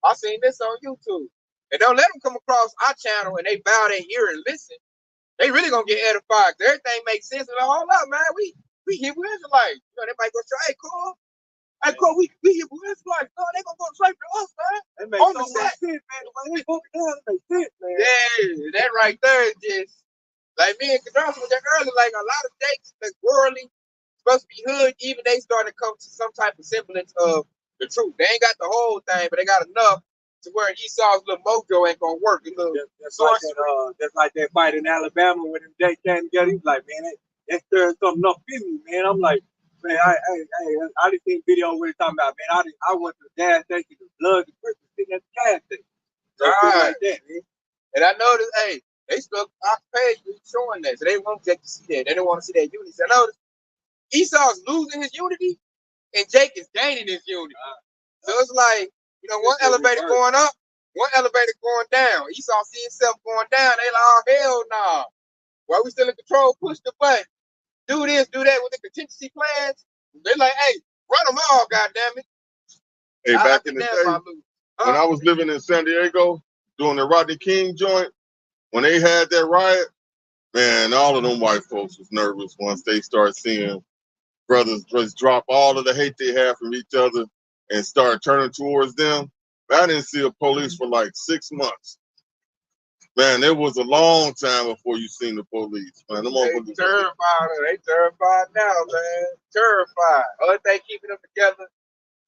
I seen this on YouTube. And don't let them come across our channel and they bow their ear and listen. They really gonna get edified. Everything makes sense. And like, hold up, man, we Hebrew Israelites. You know, they might go try, hey, cool. Hey, cool, we Hebrew Israelites. No, they gonna go straight to us, man. They make so much sense, man. When they broke it down, it makes sense, man. Yeah, that right there is just like me and Kadar with that earlier. Like a lot of dates that's worldly, supposed to be hood, even they starting to come to some type of semblance of the truth. They ain't got the whole thing, but they got enough to where Esau's little mojo ain't gonna work. That's like that fight in Alabama when them Jake came together. He's like, man, that stirring something up in me, man. I'm like, man, I just seen video where he's talking about, man, I went to the gas station, the blood, the Christmas sitting at the gas station. Like that, man. And I noticed, hey, they stuck off page showing that, so they want Jake to see that. They don't want to see that unity. So I noticed Esau's losing his unity, and Jake is gaining his unity. So it's like, you know, one elevator going up, one elevator going down. Esau see himself going down. They like, oh, hell no. While we still in control, push the button. Do this, do that with the contingency plans. They like, hey, run them all, goddammit. Hey, back in the day, when I was living in San Diego, doing the Rodney King joint, when they had that riot, man, all of them white folks was nervous once they started seeing brothers just drop all of the hate they had from each other and start turning towards them. I didn't see a police for like 6 months. Man, it was a long time before you seen the police, man. They terrified. They terrified now, man. Terrified. Only thing keeping them together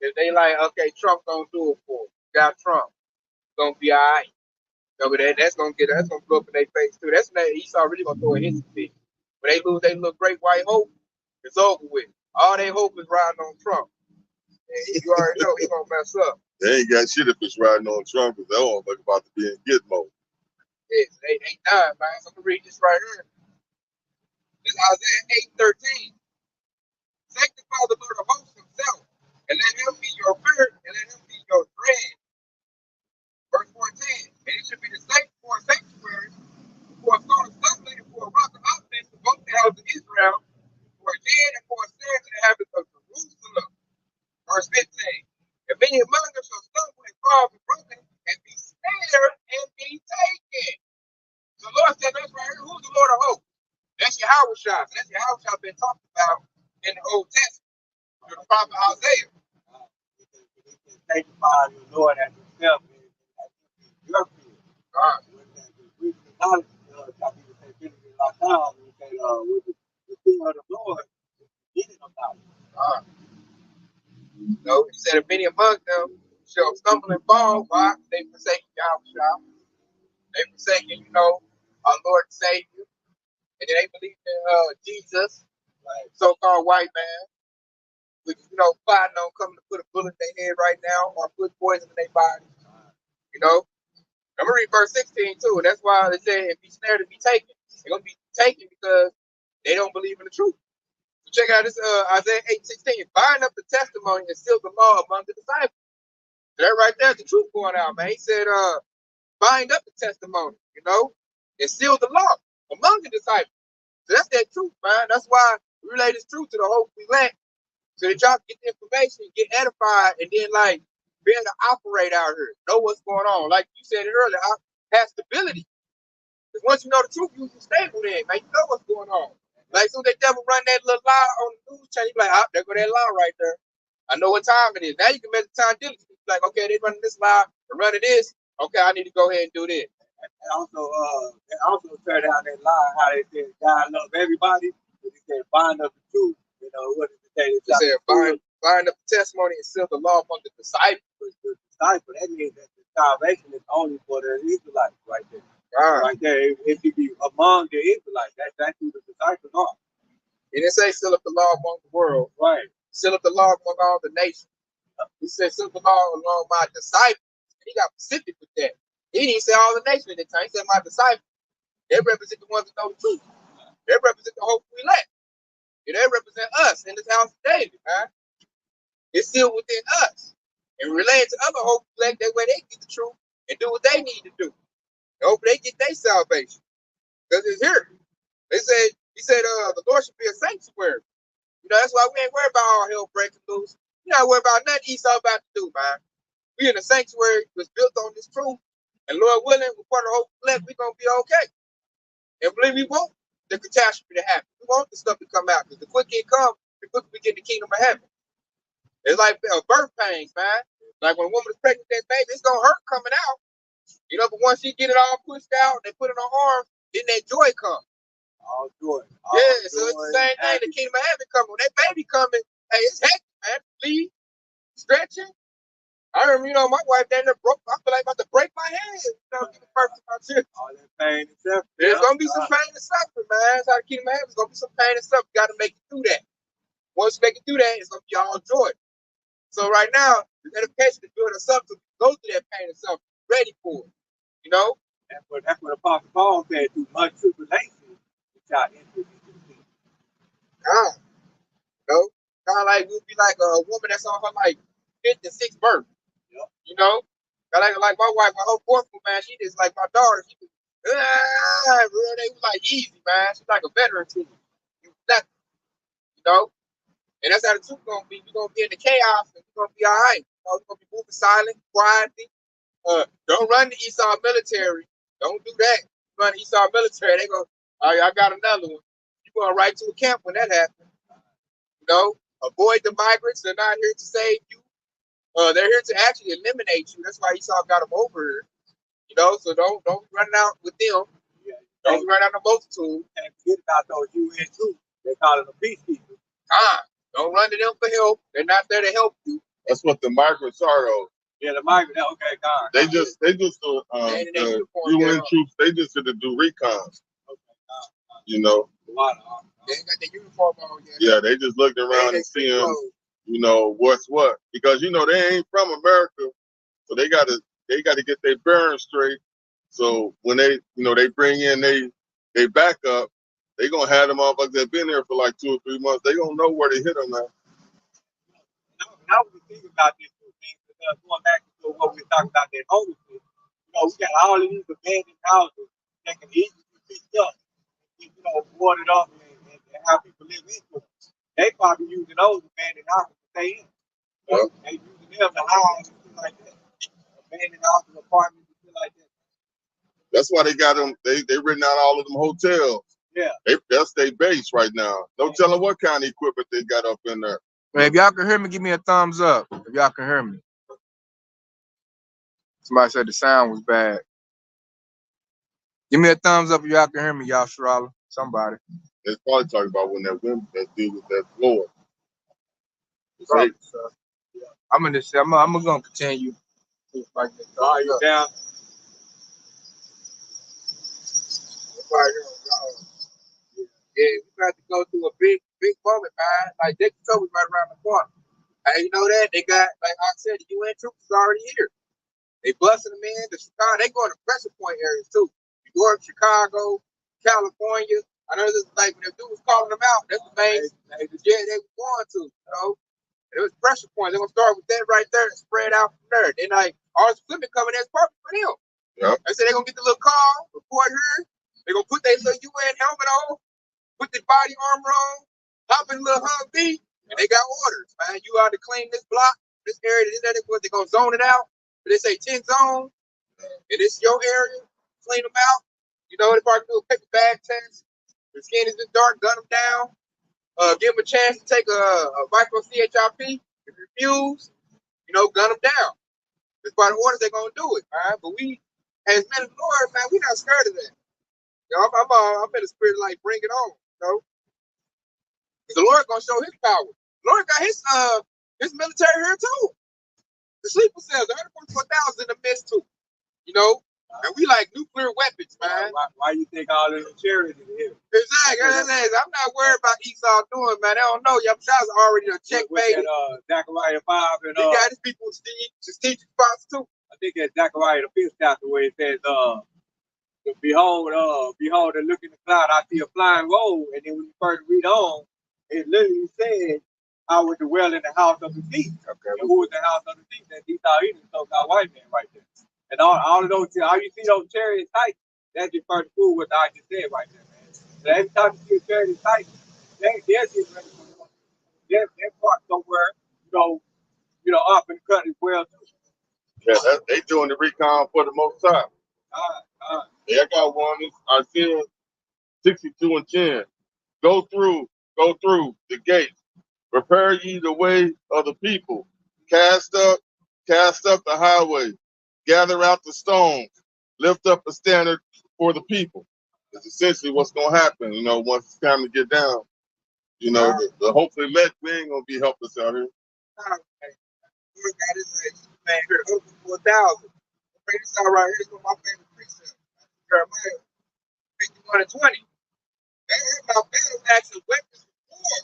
is they like, okay, Trump gonna do it for us. Got Trump. Gonna be all right. So that's gonna blow up in their face too. That's when Esau really gonna throw a hissy fit. When they lose their little great white hope, it's over with. All their hope is riding on Trump. And you already know he gonna mess up. They ain't got shit if it's riding on Trump, because they all about to be in gizmo. Yes, they died, man. So I'm gonna read this right here. It's Isaiah 8:13. Sanctify the Lord of hosts himself, and let him be your fear, and let him be your dread. Verse 14. And it should be the same for a sanctuary, for a stone of stumbling, and for a rock of offense to both the house of Israel, for a den and for a snare to the inhabitants of Jerusalem. Verse 15. And many among them shall stumble and fall and be broken, and be snared and be taken. The Lord said, that's right here. Who's the Lord of hosts? That's Yahweh. That's Yahweh been talked about in the Old Testament through the prophet Isaiah. Sanctify the Lord as himself and your fear. We acknowledge with the fear of the Lord, getting about it. No, he said, many among them shall stumble and fall. Why? They forsake Yahweh. They forsaken, our Lord and Savior. And then they believe in Jesus, so-called white man, which, plotting on coming to put a bullet in their head right now or put poison in their body. I'm going to read verse 16 too. And that's why they say if be snared to be taken. They're going to be taken because they don't believe in the truth. So check out this Isaiah 8:16. Bind up the testimony and seal the law among the disciples. So that right there is the truth going out, man. He said, bind up the testimony, and seal the law among the disciples. So that's that truth, man. That's why we relay this truth to the whole elect, so that y'all get the information, get edified, and then be able to operate out here, know what's going on. Like you said it earlier, have stability. Because once you know the truth, you stable then, man. You know what's going on. Like so they devil run that little lie on the news channel, you be like, oh, there go that lie right there. I know what time it is. Now you can measure time diligently. Like, okay, they running this lie, they're running this. Okay, I need to go ahead and do this. And also turn down that line how they said God love everybody. But he said bind up the truth. What did they say? They said bind up the testimony and seal the law among the disciples. That means that the salvation is only for the Israelites right there. Right there. It should be among the Israelites. That's who the disciples are. He didn't say seal up the law among the world. Right. Seal up the law among all the nations. He said seal up the law among my disciples. He got specific with that. He didn't say all the nations at the time. He said my disciples. They represent the ones that know the truth. They represent the hope we elect. They represent us in this house of David, man. It's still within us. And related to other hope elect, that way they get the truth and do what they need to do. And hope they get their salvation. Because it's here. He said the Lord should be a sanctuary. That's why we ain't worried about all hell breaking loose. We're not worried about nothing Esau about to do, man. We in a sanctuary was built on this truth. And Lord willing, we're part of the hope elect, we're going to be okay. And believe we want the catastrophe to happen. We want the stuff to come out. Because the quicker it comes, the quicker we get in the kingdom of heaven. It's like birth pains, man. Like when a woman is pregnant with that baby, it's going to hurt coming out. But once she get it all pushed out, they put it on arms, then that joy comes. All joy. So it's the same thing. The kingdom of heaven coming. When that baby coming, hey, it's hectic, man. Bleed, stretching. I remember, my wife down there broke. I feel like about to break my hand. Give birth to my children. All that pain and suffering. There's gonna be some pain and suffering, man. That's how to keep my hand. There's gonna be some pain and suffering. Got to make it through that. Once you make it through that, it's gonna be all joy. So right now, the education is building us up to go through that pain and suffering, ready for it. That's what Apostle Paul said, through much tribulation, which I entered into the kingdom. Kind of like we'll be like a woman that's on her like 56th birth. Yep. Like my wife, my whole fourth one, man, she just like my daughter. She was, real, they was like easy, man. She's like a veteran to me. And that's how the truth gonna be. We're gonna be in the chaos and we're gonna be all right. We're gonna be moving silent, quietly. Don't run the Esau military. Don't do that. Run the Esau military. They go, all right, I got another one. You're going right to a camp when that happens. Avoid the migrants. They're not here to save you. They're here to actually eliminate you. That's why Esau got them over here. So don't run out with them. Yeah. Don't run out the multitude. And forget about those UN troops. They call them the peacekeepers. Don't run to them for help. They're not there to help you. That's what the migrants are, though. Yeah, the migrants. Okay, God. They just the UN troops. They just did to do recons. Okay, They ain't got their uniform on yet. Yeah, they just looked around and seeing, what's what. Because they ain't from America, so they gotta get their bearings straight. So when they bring in they back up, they gonna have them all like they've been there for like 2 or 3 months. They gonna know where they hit them at. Now we think about these two things, going back to what we were talking about, that homelessness. We got all of these abandoned houses that can easily be picked up, boarded up, and how people live into them. They probably using those abandoned houses to stay in. They using them to hide and shit like that. Abandoned houses, apartments, and shit like that. That's why they got them. They renting out all of them hotels. Yeah. That's their base right now. No telling what kind of equipment they got up in there. Man, if y'all can hear me, give me a thumbs up. If y'all can hear me. Somebody said the sound was bad. Give me a thumbs up if y'all can hear me, y'all Sharala. Somebody. They're probably talking about when that wind that deal with that floor. I'm gonna continue. Like that. Are you down? Yeah, we got to go through a big moment, man. Like they told me right around the corner. Hey, you know that? They got, like I said, the UN troops is already here. They busting them in. They go to pressure point areas too. New York, Chicago, California. I know this is like when the dude was calling them out. That's the main. They were going to. It was pressure point. They're gonna start with that right there and spread out from there. Then all this equipment coming in is perfect for them. Yeah. They said they're gonna get the little car, report here. They're gonna put their little UN helmet on, put the body armor on, hop in a little Humvee, and they got orders, man. You ought to clean this block, this area, this what they're gonna zone it out. But they say 10 zones, and it's your area, clean them out. They probably do a paper bag test. The skin is just dark, gun them down. Give them a chance to take a micro CHIP. If you refuse, gun them down. That's by the orders they're gonna do it, man. But we, as men of the Lord, man, we not scared of that. I'm in the spirit of like bring it on, because the Lord gonna show His power. The Lord got His military here too. The sleeper cells, 144,000 in the midst too. And we like nuclear weapons, man. Why you think all of the chariots is here? Exactly. I'm not worried about Esau doing, man. I don't know. Y'all's already a checkmate. Zechariah 5 and he got his people strategic spots too. I think that's Zechariah the 5th chapter where it says, behold, and look in the cloud, I see a flying roll. And then when you first read on, it literally said, I would dwell in the house of the thief. Okay. And who was the house of the thief? That Esau Edom, so-called white man right there. And all of those, all you see those chariots tight, that's your first fool what I just said right there, man. So every time you see a chariot tight, they're getting ready for war. They're parked somewhere, up and cut as well too. Yeah, they doing the recon for the most time. Yeah, I got one. I said 62 and 10. Go through the gates. Prepare ye the way of the people. Cast up the highway. Gather out the stones. Lift up a standard for the people. It's essentially what's going to happen, once it's time to get down. Hopefully we ain't going to be helpless out here. man here, the other 4,000. Okay, this all right here. This is one of my favorite precepts. Jeremiah 51 and 20. They heard my battle axe and weapons before.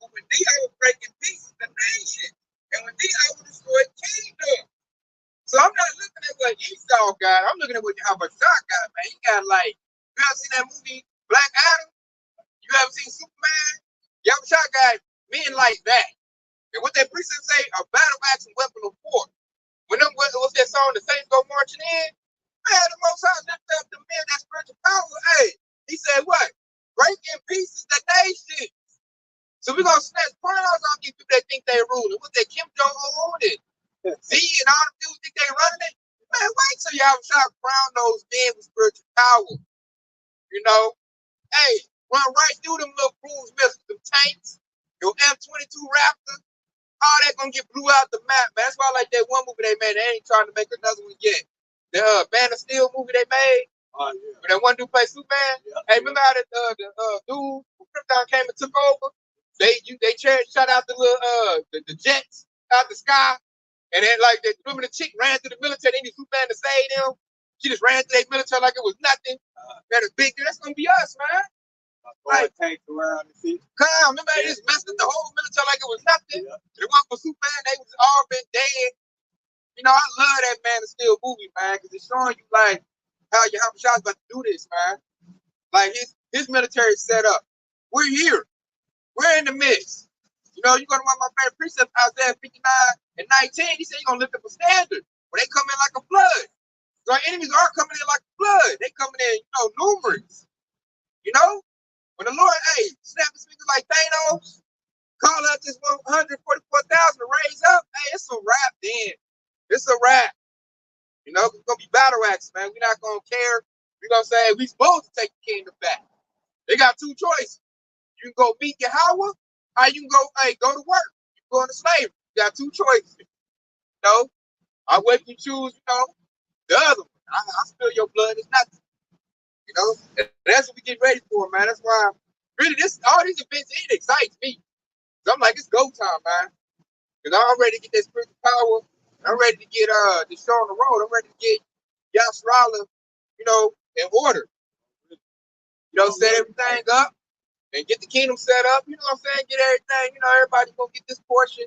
But when thee I will break in pieces the nation, and when thee I will destroy kingdom. So I'm not looking at what Esau got. I'm looking at what Abishai got, man. He got like, you ever seen that movie Black Adam? You ever seen Superman? Abishai got men like that. And what that precinct say, a battle axe and weapon of war. When them, what's that song, the Saints go marching in? Man, the Most High lifted up the men, that spiritual power. Hey, he said what? Break in pieces the nation. So we're going to snatch crowns off these people that think they're ruling. What's that, Kim Jong-un and Z and all the dudes think they running it? Man, wait till y'all try to crown those men with spiritual power. You know? Hey, run right through them little cruise missiles, them tanks, your M22 Raptor. All that gonna get blew out the map, man. That's why I like that one movie they made. They ain't trying to make another one yet. The Man of Steel movie they made. Oh, yeah. When that one dude played Superman. Yeah, hey, remember how the dude who Krypton came and took over? They shot out the little the jets out the sky, and then like remember the chick ran through the military. They need Superman to save them. She just ran through the military like it was nothing. That a big deal. That's gonna be us, man. Like, tanks around the city. Come on, remember they just messed up the whole military like it was nothing. Yeah. It wasn't for Superman, they was all been dead. You know, I love that Man of Steel movie, man, because it's showing you like how your Habashah's about to do this, man. Like his military is set up. We're here. We're in the midst. You know, you're gonna want my favorite precept Isaiah 59 and 19. He said you're gonna lift up a standard when they come in like a flood. So our enemies are coming in like a flood. They coming in, you know, numerous. You know? When the Lord, hey, snap his fingers like Thanos, call out this 144,000 to raise up, hey, it's a wrap then. It's a wrap. You know, it's going to be battle axes, man. We're not going to care. We're going to say, we supposed to take the kingdom back. They got two choices. You can go meet Yahweh, or you can go, hey, go to work. You go into slavery. You got two choices. You know, I wait you choose, you know, the other one. I spill your blood, it's nothing. You know, and that's what we get ready for, man. That's why, really, all these events, it excites me. So I'm like, it's go time, man. Because I'm ready to get that spiritual power. I'm ready to get the show on the road. I'm ready to get Yasrala, you know, in order. You know, set everything up and get the kingdom set up. You know what I'm saying? Get everything. You know, everybody gonna get this portion.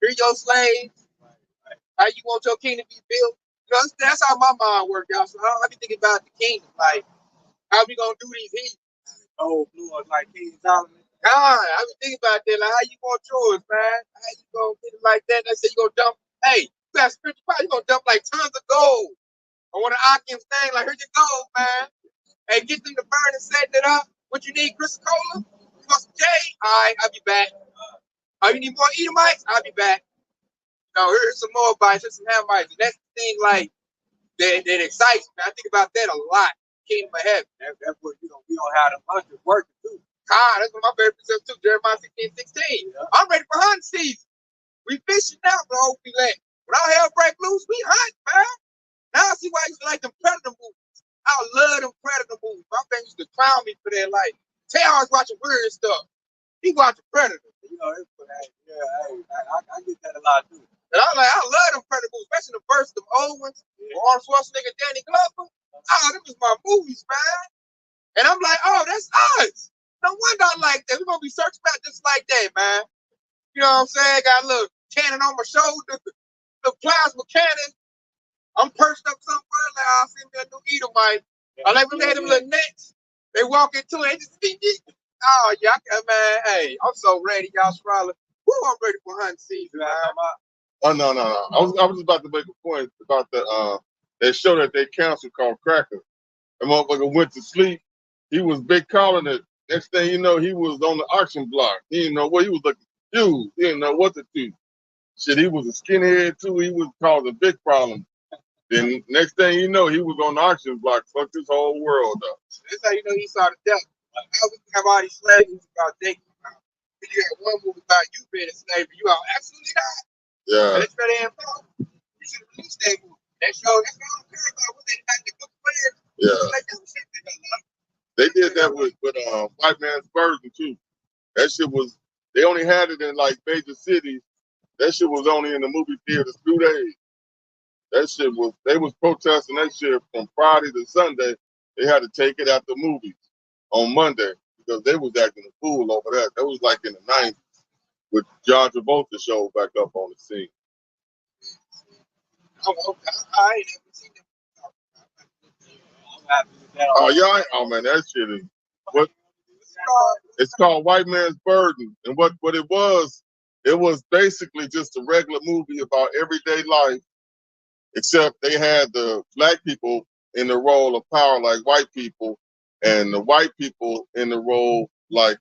Here your slaves. How you want your kingdom to be built? You know, that's how my mind works, y'all. So I be thinking about the kingdom, like. How we gonna do these heat? Oh, blue like King Solomon. God, I was thinking about that. Like, how you gonna yours, man? How you gonna get it like that? They say you gonna dump. Hey, you got spiritual power. You gonna dump like tons of gold. I want an Occam's thing. Like, here's your gold, man. Hey, get them to burn and set it up. What you need, Chris Cola? You want some J? All right, I'll be back. Oh, you need more Edomites? I'll be back. No, here's some more bites. Here's some Hamites. And that's the thing, like that excites me. I think about that a lot. Kingdom of heaven. That's what we don't have them hunters working too. God, that's one of my favorite precepts too. Jeremiah 16:16. Yeah. I'm ready for hunting season. We fishing now for the whole let. When all hell break loose, we hunt, man. Now I see why I used to like them predator movies. I love them predator movies. My friend used to clown me for that. Like, Taylor's watching weird stuff. He watching Predator. You know, I get that a lot too. And I'm like, I love them Predator movies, especially the first, them old ones. Yeah. Arnold Schwarzenegger, Danny Glover. Oh, them was my movies, man. And I'm like, oh, that's us. No wonder I like that. We're going to be searching about just like that, man. You know what I'm saying? Got a little cannon on my shoulder, the plasma cannon. I'm perched up somewhere. Like, I'll send me a new Edomite. I like when they had them little nets. They walk into it. They just, oh, yeah, man. Hey, I'm so ready, y'all. Stroller. Woo, I'm ready for hunting season, man. Oh, no. I was just about to make a point about that show that they canceled called Cracker. The motherfucker went to sleep. He was big calling it. Next thing you know, he was on the auction block. He didn't know what he was looking to do. He didn't know what to do. Shit, he was a skinhead too. He was causing big problems. Then next thing you know, he was on the auction block. Fucked his whole world up. That's how you know he saw the devil. Like, how we have all these slave movies about Jacob. You got one movie about you being a slave, you are absolutely not. Yeah. That's where they involved. You should release that movie. That show, that's what I don't care about. What they got the good players. Yeah. Like, that shit they don't love. They did that with White Man's Version too. That shit was, they only had it in like major cities. That shit was only in the movie theaters 2 days. That shit was, they was protesting that shit from Friday to Sunday. They had to take it out the movies on Monday because they was acting a fool over that. That was like in the 90s with John Travolta showed back up on the scene. I ain't never seen them. Oh, yeah. Oh, man, that shit is, what, it's called White Man's Burden. And what it was basically just a regular movie about everyday life, except they had the black people in the role of power like white people, and the white people in the role like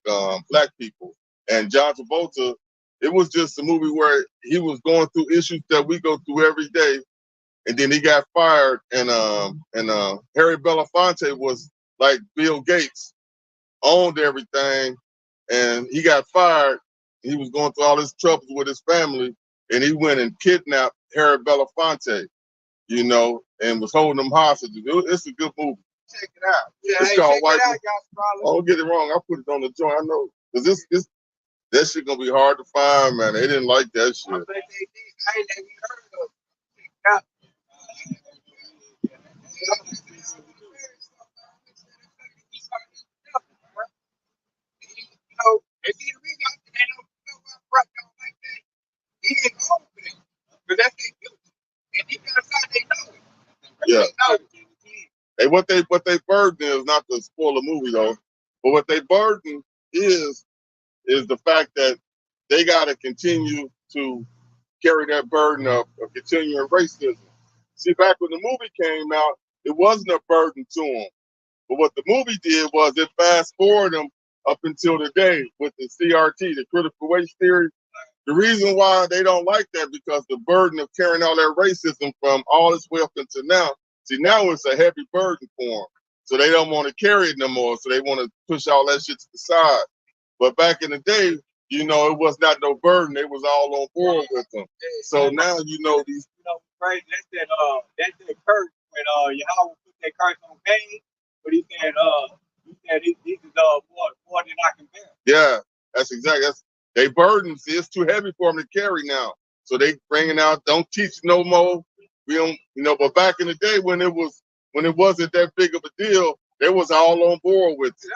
black people. And John Travolta, it was just a movie where he was going through issues that we go through every day, and then he got fired. And Harry Belafonte was like Bill Gates, owned everything, and he got fired. He was going through all his troubles with his family, and he went and kidnapped Harry Belafonte, you know, and was holding him hostage. It's a good movie. Check it out. Yeah, It's hey, called check White it out, Man. y'all. Don't get it wrong. I put it on the joint. I know, cause this that shit gonna be hard to find, man. They didn't like that shit. I ain't never heard of it. You know, if he really got they don't know what don't like that, he didn't go over them. But that's their duty. And deep inside they know it. Yeah. They know it. Hey, what they burden is not to spoil the movie though, but what they burden is the fact that they gotta continue to carry that burden of continuing racism. See, back when the movie came out, it wasn't a burden to them. But what the movie did was it fast forwarded them up until today with the CRT, the critical race theory. The reason why they don't like that because the burden of carrying all that racism from all this way up until now. See, now it's a heavy burden for them. So they don't want to carry it no more. So they want to push all that shit to the side. But back in the day, you know, it was not no burden. They was all on board with them. So now, you know, these. You know, crazy. That's that curse when Yahweh put that curse on Cain, but he said this is more than I can bear. Yeah, that's exactly. They burden. See, it's too heavy for them to carry now. So they bringing out, don't teach no more. We don't, you know. But back in the day when it wasn't that big of a deal, they was all on board with it.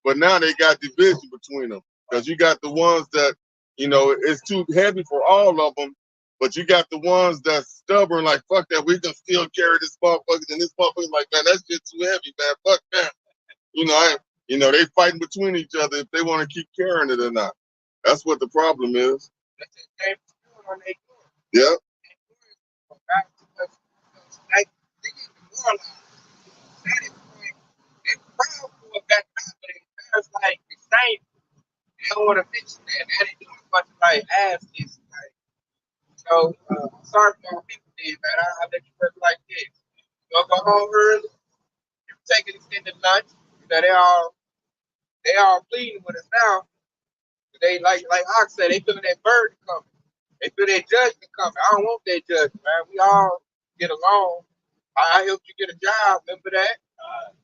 But now they got division between them because you got the ones that, you know, it's too heavy for all of them. But you got the ones that's stubborn, like fuck that, we can still carry this motherfucker, and this motherfucker like, man, that shit too heavy, man. Fuck that. You know, they fighting between each other if they want to keep carrying it or not. That's what the problem is. Yeah. They don't want to fix that. Now they doing a bunch of like ass kissing. So sorry for all people did, man. I let you work like this. You'll go home early. You take an extended lunch. You know, they all pleading with us now. They like Ox said, they feeling that burden coming. They feel that judgment coming. I don't want that judgment, man. We all get along. I helped you get a job. Remember that?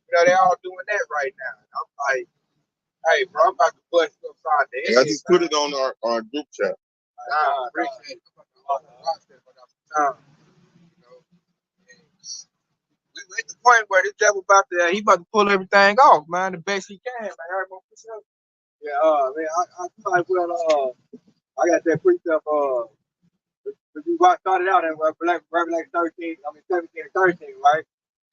You know, they all doing that right now. And I'm like, hey, bro, I'm about to bust you upside the head. I just put it on our group chat. I appreciate it. We at the point where this devil about to pull everything off, man, the best he can, man. Yeah, man, I might well I got that precept we started out in Revelation 13, 17 and 13, right?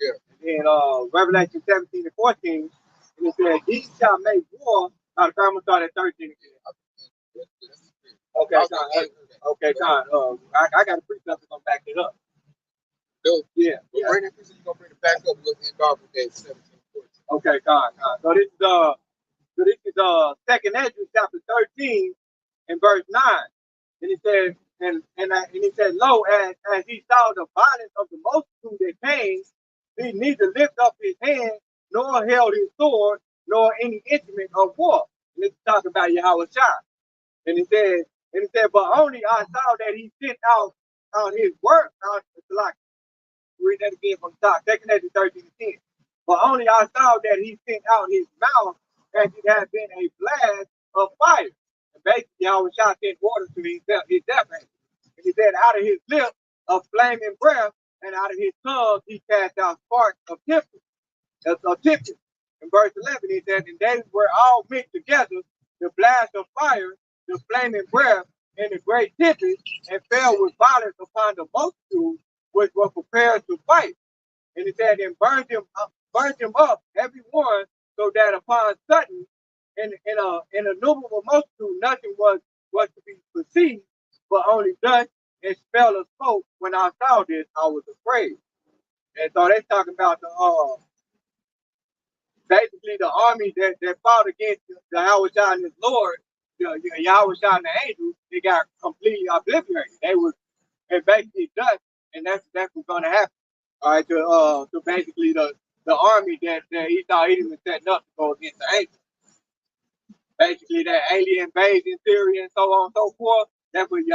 Yeah. And then Revelation 17 and 14, and it said, these shall make war. Now the time start at 13 again. Okay, Con. Okay, Con. I got a precept that's gonna back it up. Yeah. Bring that precept, you're gonna bring it back up. We'll end off with that 17 and 14. Okay, Con. So this is Second Hedges chapter 13 and verse 9. And it says, and he said, lo, as he saw the violence of the multitude that came, he neither lift up his hand, nor held his sword, nor any instrument of war. And it's talking about Yahweh Shai. And it said, but only I saw that he sent out his work, like, read that again from the top, Second Hedges 13 and 10. But only I saw that he sent out his mouth as it had been a blast of fire. And basically, Yahweh Shai sent water to his death angel. And he said, out of his lips a flaming breath, and out of his tongue he cast out sparks of tempest. In verse 11, it says, and they were all mixed together, the blast of fire, the flaming breath, and the great tempest, and fell with violence upon the multitude which were prepared to fight. And it said, and burned him up, every one, so that upon sudden, in an innumerable multitude, nothing was to be perceived, but only dust and smell of smoke. When I saw this, I was afraid. And so they're talking about the basically the army that fought against the Yahushua and his Lord, Yahushua and the angels. They got completely obliterated. They were basically dust, and that's what's going to happen. All right, to basically the army that Esau Edom was setting up to go against the angels. Basically, that alien invasion theory and so on and so forth. That's what the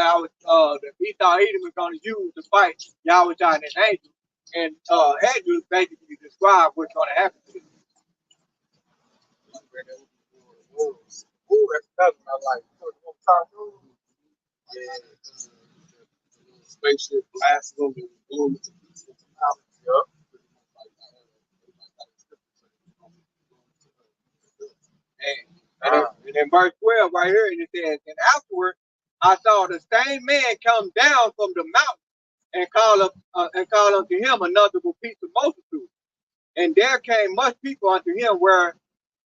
Esau Edom is going to use to fight Yahushua and his angels. And Hedges basically describe what's going to happen to them. Ooh, that's another one I like. Yeah, spaceship blasting them and blowing them to pieces. Yup. And in verse 12 right here, it says, and afterward I saw the same man come down from the mountain and call unto him another piece of multitude. And there came much people unto him, where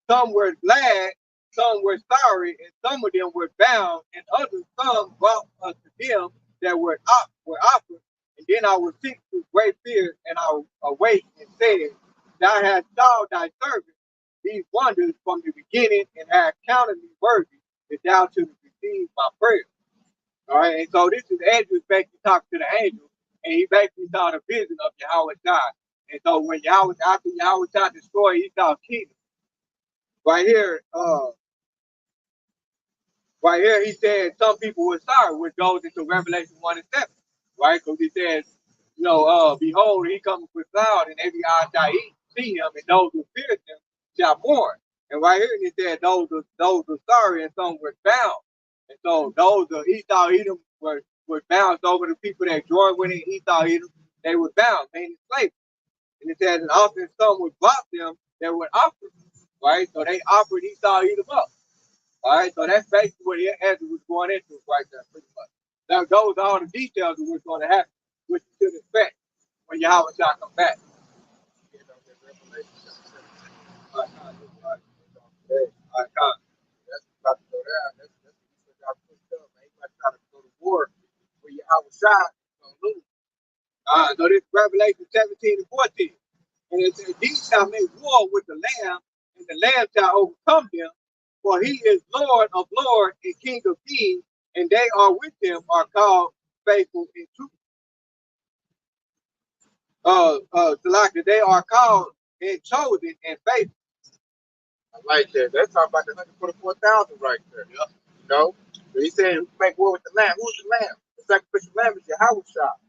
some were glad, some were sorry, and some of them were bound, and others some brought unto them that were offered. And then I was sick with great fear, and I awake and said, Thou hast saw thy servant these wonders from the beginning, and hast counted me worthy that thou shouldst receive my prayer. All right, and so this is Andrew basically talking to the angel, and he basically saw the vision of Yahushua. And so when after Yahushua destroyed Esau's kingdom, right here, he said some people were sorry, which goes into Revelation 1 and 7, right? Because he says, behold, he comes with cloud, and every eye shall see him, and those who fear him shall mourn. And right here, he said those are sorry, and some were bound. And so those of Esau Edom were bound. So over the people that joined with Esau Edom, they were bound, meaning slavery. And it says, and often some would block them that would offer, right? So they offered Esau Edom up. All right, so that's basically what Ezra was going into right there, pretty much. Now, those are all the details of what's going to happen, which you should expect when Yahushua come back. That's about to go down. That's what y'all pushed up, man. You might try to go to war where you outside, you're gonna lose. So this is Revelation 17 and 14. And it says, these shall make war with the Lamb, and the Lamb shall overcome them, for he is Lord of lords and King of kings, and they are with him are called faithful and true. They are called and chosen and faithful. I like that. That's talking about the 144,000 right there. Yep. You know, so he said, make war with the lamb. Who's the lamb? The sacrificial lamb is Yahushua.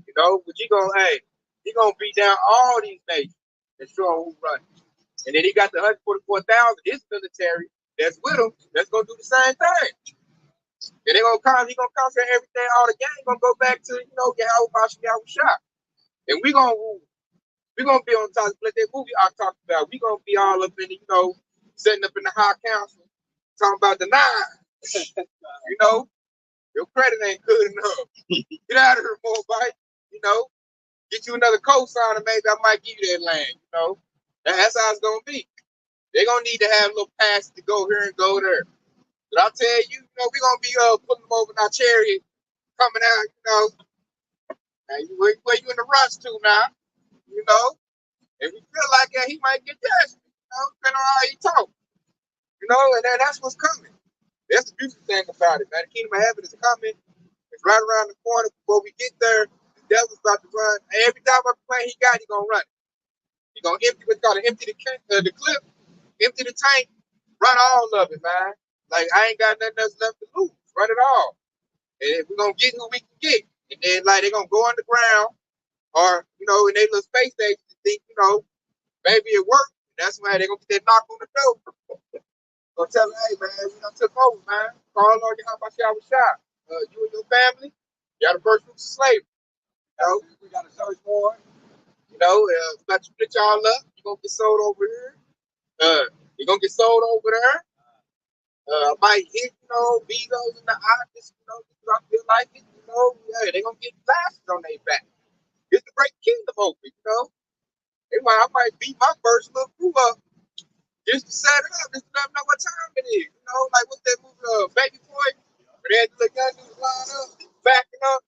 You know, but he gonna beat down all these nations and show them who's running. And then he got the 144,000, his military that's with him, that's gonna do the same thing. And he gonna conquer everything, all the gang gonna go back to, Yahushua. And we gonna be on top. Like that movie I talked about. We gonna be all up in, setting up in the high council, talking about the nine. Your credit ain't good enough. Get out of here, Mobile. Get you another co-sign, and maybe I might give you that land. That's how it's gonna be. They're gonna need to have a little pass to go here and go there. But I'll tell you, we're gonna be putting them over in our chariot, coming out, and where you in the rush to now, and we feel like he might get desperate, depending on how he talk, and that's what's coming. That's the beautiful thing about it, man. The kingdom of heaven is coming. It's right around the corner. Before we get there, the devil's about to run. And every time I plane he gonna run it. He gonna empty what's called empty the clip, empty the tank, run all of it, man. Like I ain't got nothing else left to lose. Run it all. And we're gonna get who we can get. And then they're gonna go underground or in their little space station and think, maybe it worked. That's why they're gonna get that knock on the door. Gonna tell them, hey man, we done took over, man. Call on you, how about y'all was shot? You and your family, y'all the first fruits of slavery. know, we got a search warrant. you know, about to split y'all up. You're gonna get sold over here. You're gonna get sold over there. I might hit, you know, Vigos in the eye, just, you know, because I feel like it, you know, yeah, they gonna get glasses on their back. It's the break kingdom open, you know. I might beat my first little crew up just to set it up, just to let them know what time it is. You know, like what's that movie, Baby Boy? Where they had to look young dudes line up, backing up.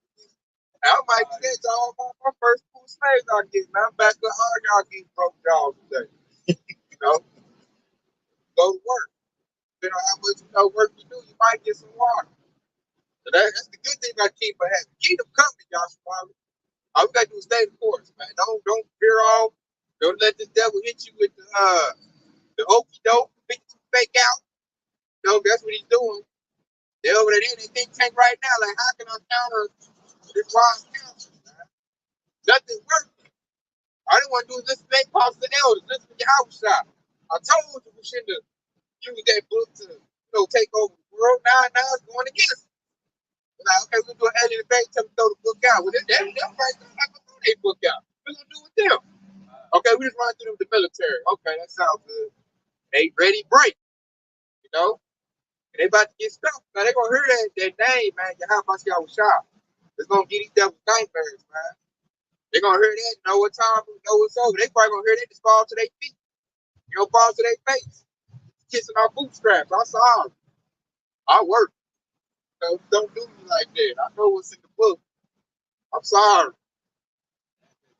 I might do that to all my first two slaves I get, man. I'm back to all y'all getting broke down today. You know, go to work. Depending on how much work you do, you might get some water. So that's the good thing about Kingdom having. Kingdom coming, y'all. All we gotta do is stay the course, man. Don't veer off. Don't let the devil hit you with the okey doke, fake out. No, that's what he's doing. They're over there in the think tank right now. Like, how can I counter this wise counsel, man? Nothing working. All they want to do is listen to their apostles and elders, listen to your house shop. I told you we shouldn't have used that book to, take over the world. Now it's going against it. Like, okay, we'll do an alien debate, tell them to throw the book out. Well, them right now, not gonna throw their book out. We're gonna do with them. Okay, we just run through them with the military. Okay, that sounds good. They ready, break. You know? And they about to get stuck. Now they gonna hear that name, man. How much y'all was shot? It's gonna get these devils nightmares, man. They gonna hear that, know what time, know what's over. They probably gonna hear that, just fall to their feet. Fall to their face. Kissing our bootstraps. I'm sorry. I work. So don't do me like that. I know what's in the book. I'm sorry.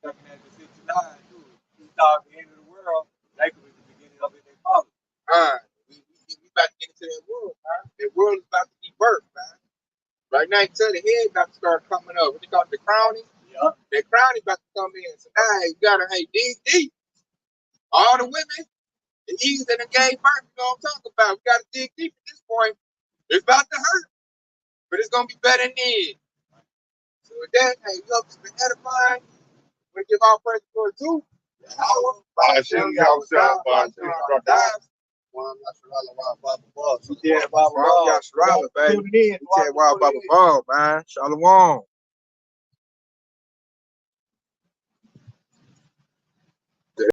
Second Ezra 69, too. He thought the end of the world, that was the beginning of it. They followed. We about to get into that world, man. That world is about to be birthed, man. Right now, you tell the head about to start coming up. What they call it, the crowning? Yeah. That crowning about to come in. So now you gotta dig deep. All the women, the E's that gave birth, you know what I'm talking about. We gotta dig deep at this point. It's about to hurt, but it's gonna be better than it. So with that, hey, we hope it's been edifying. We give all praise to the two. Shalom.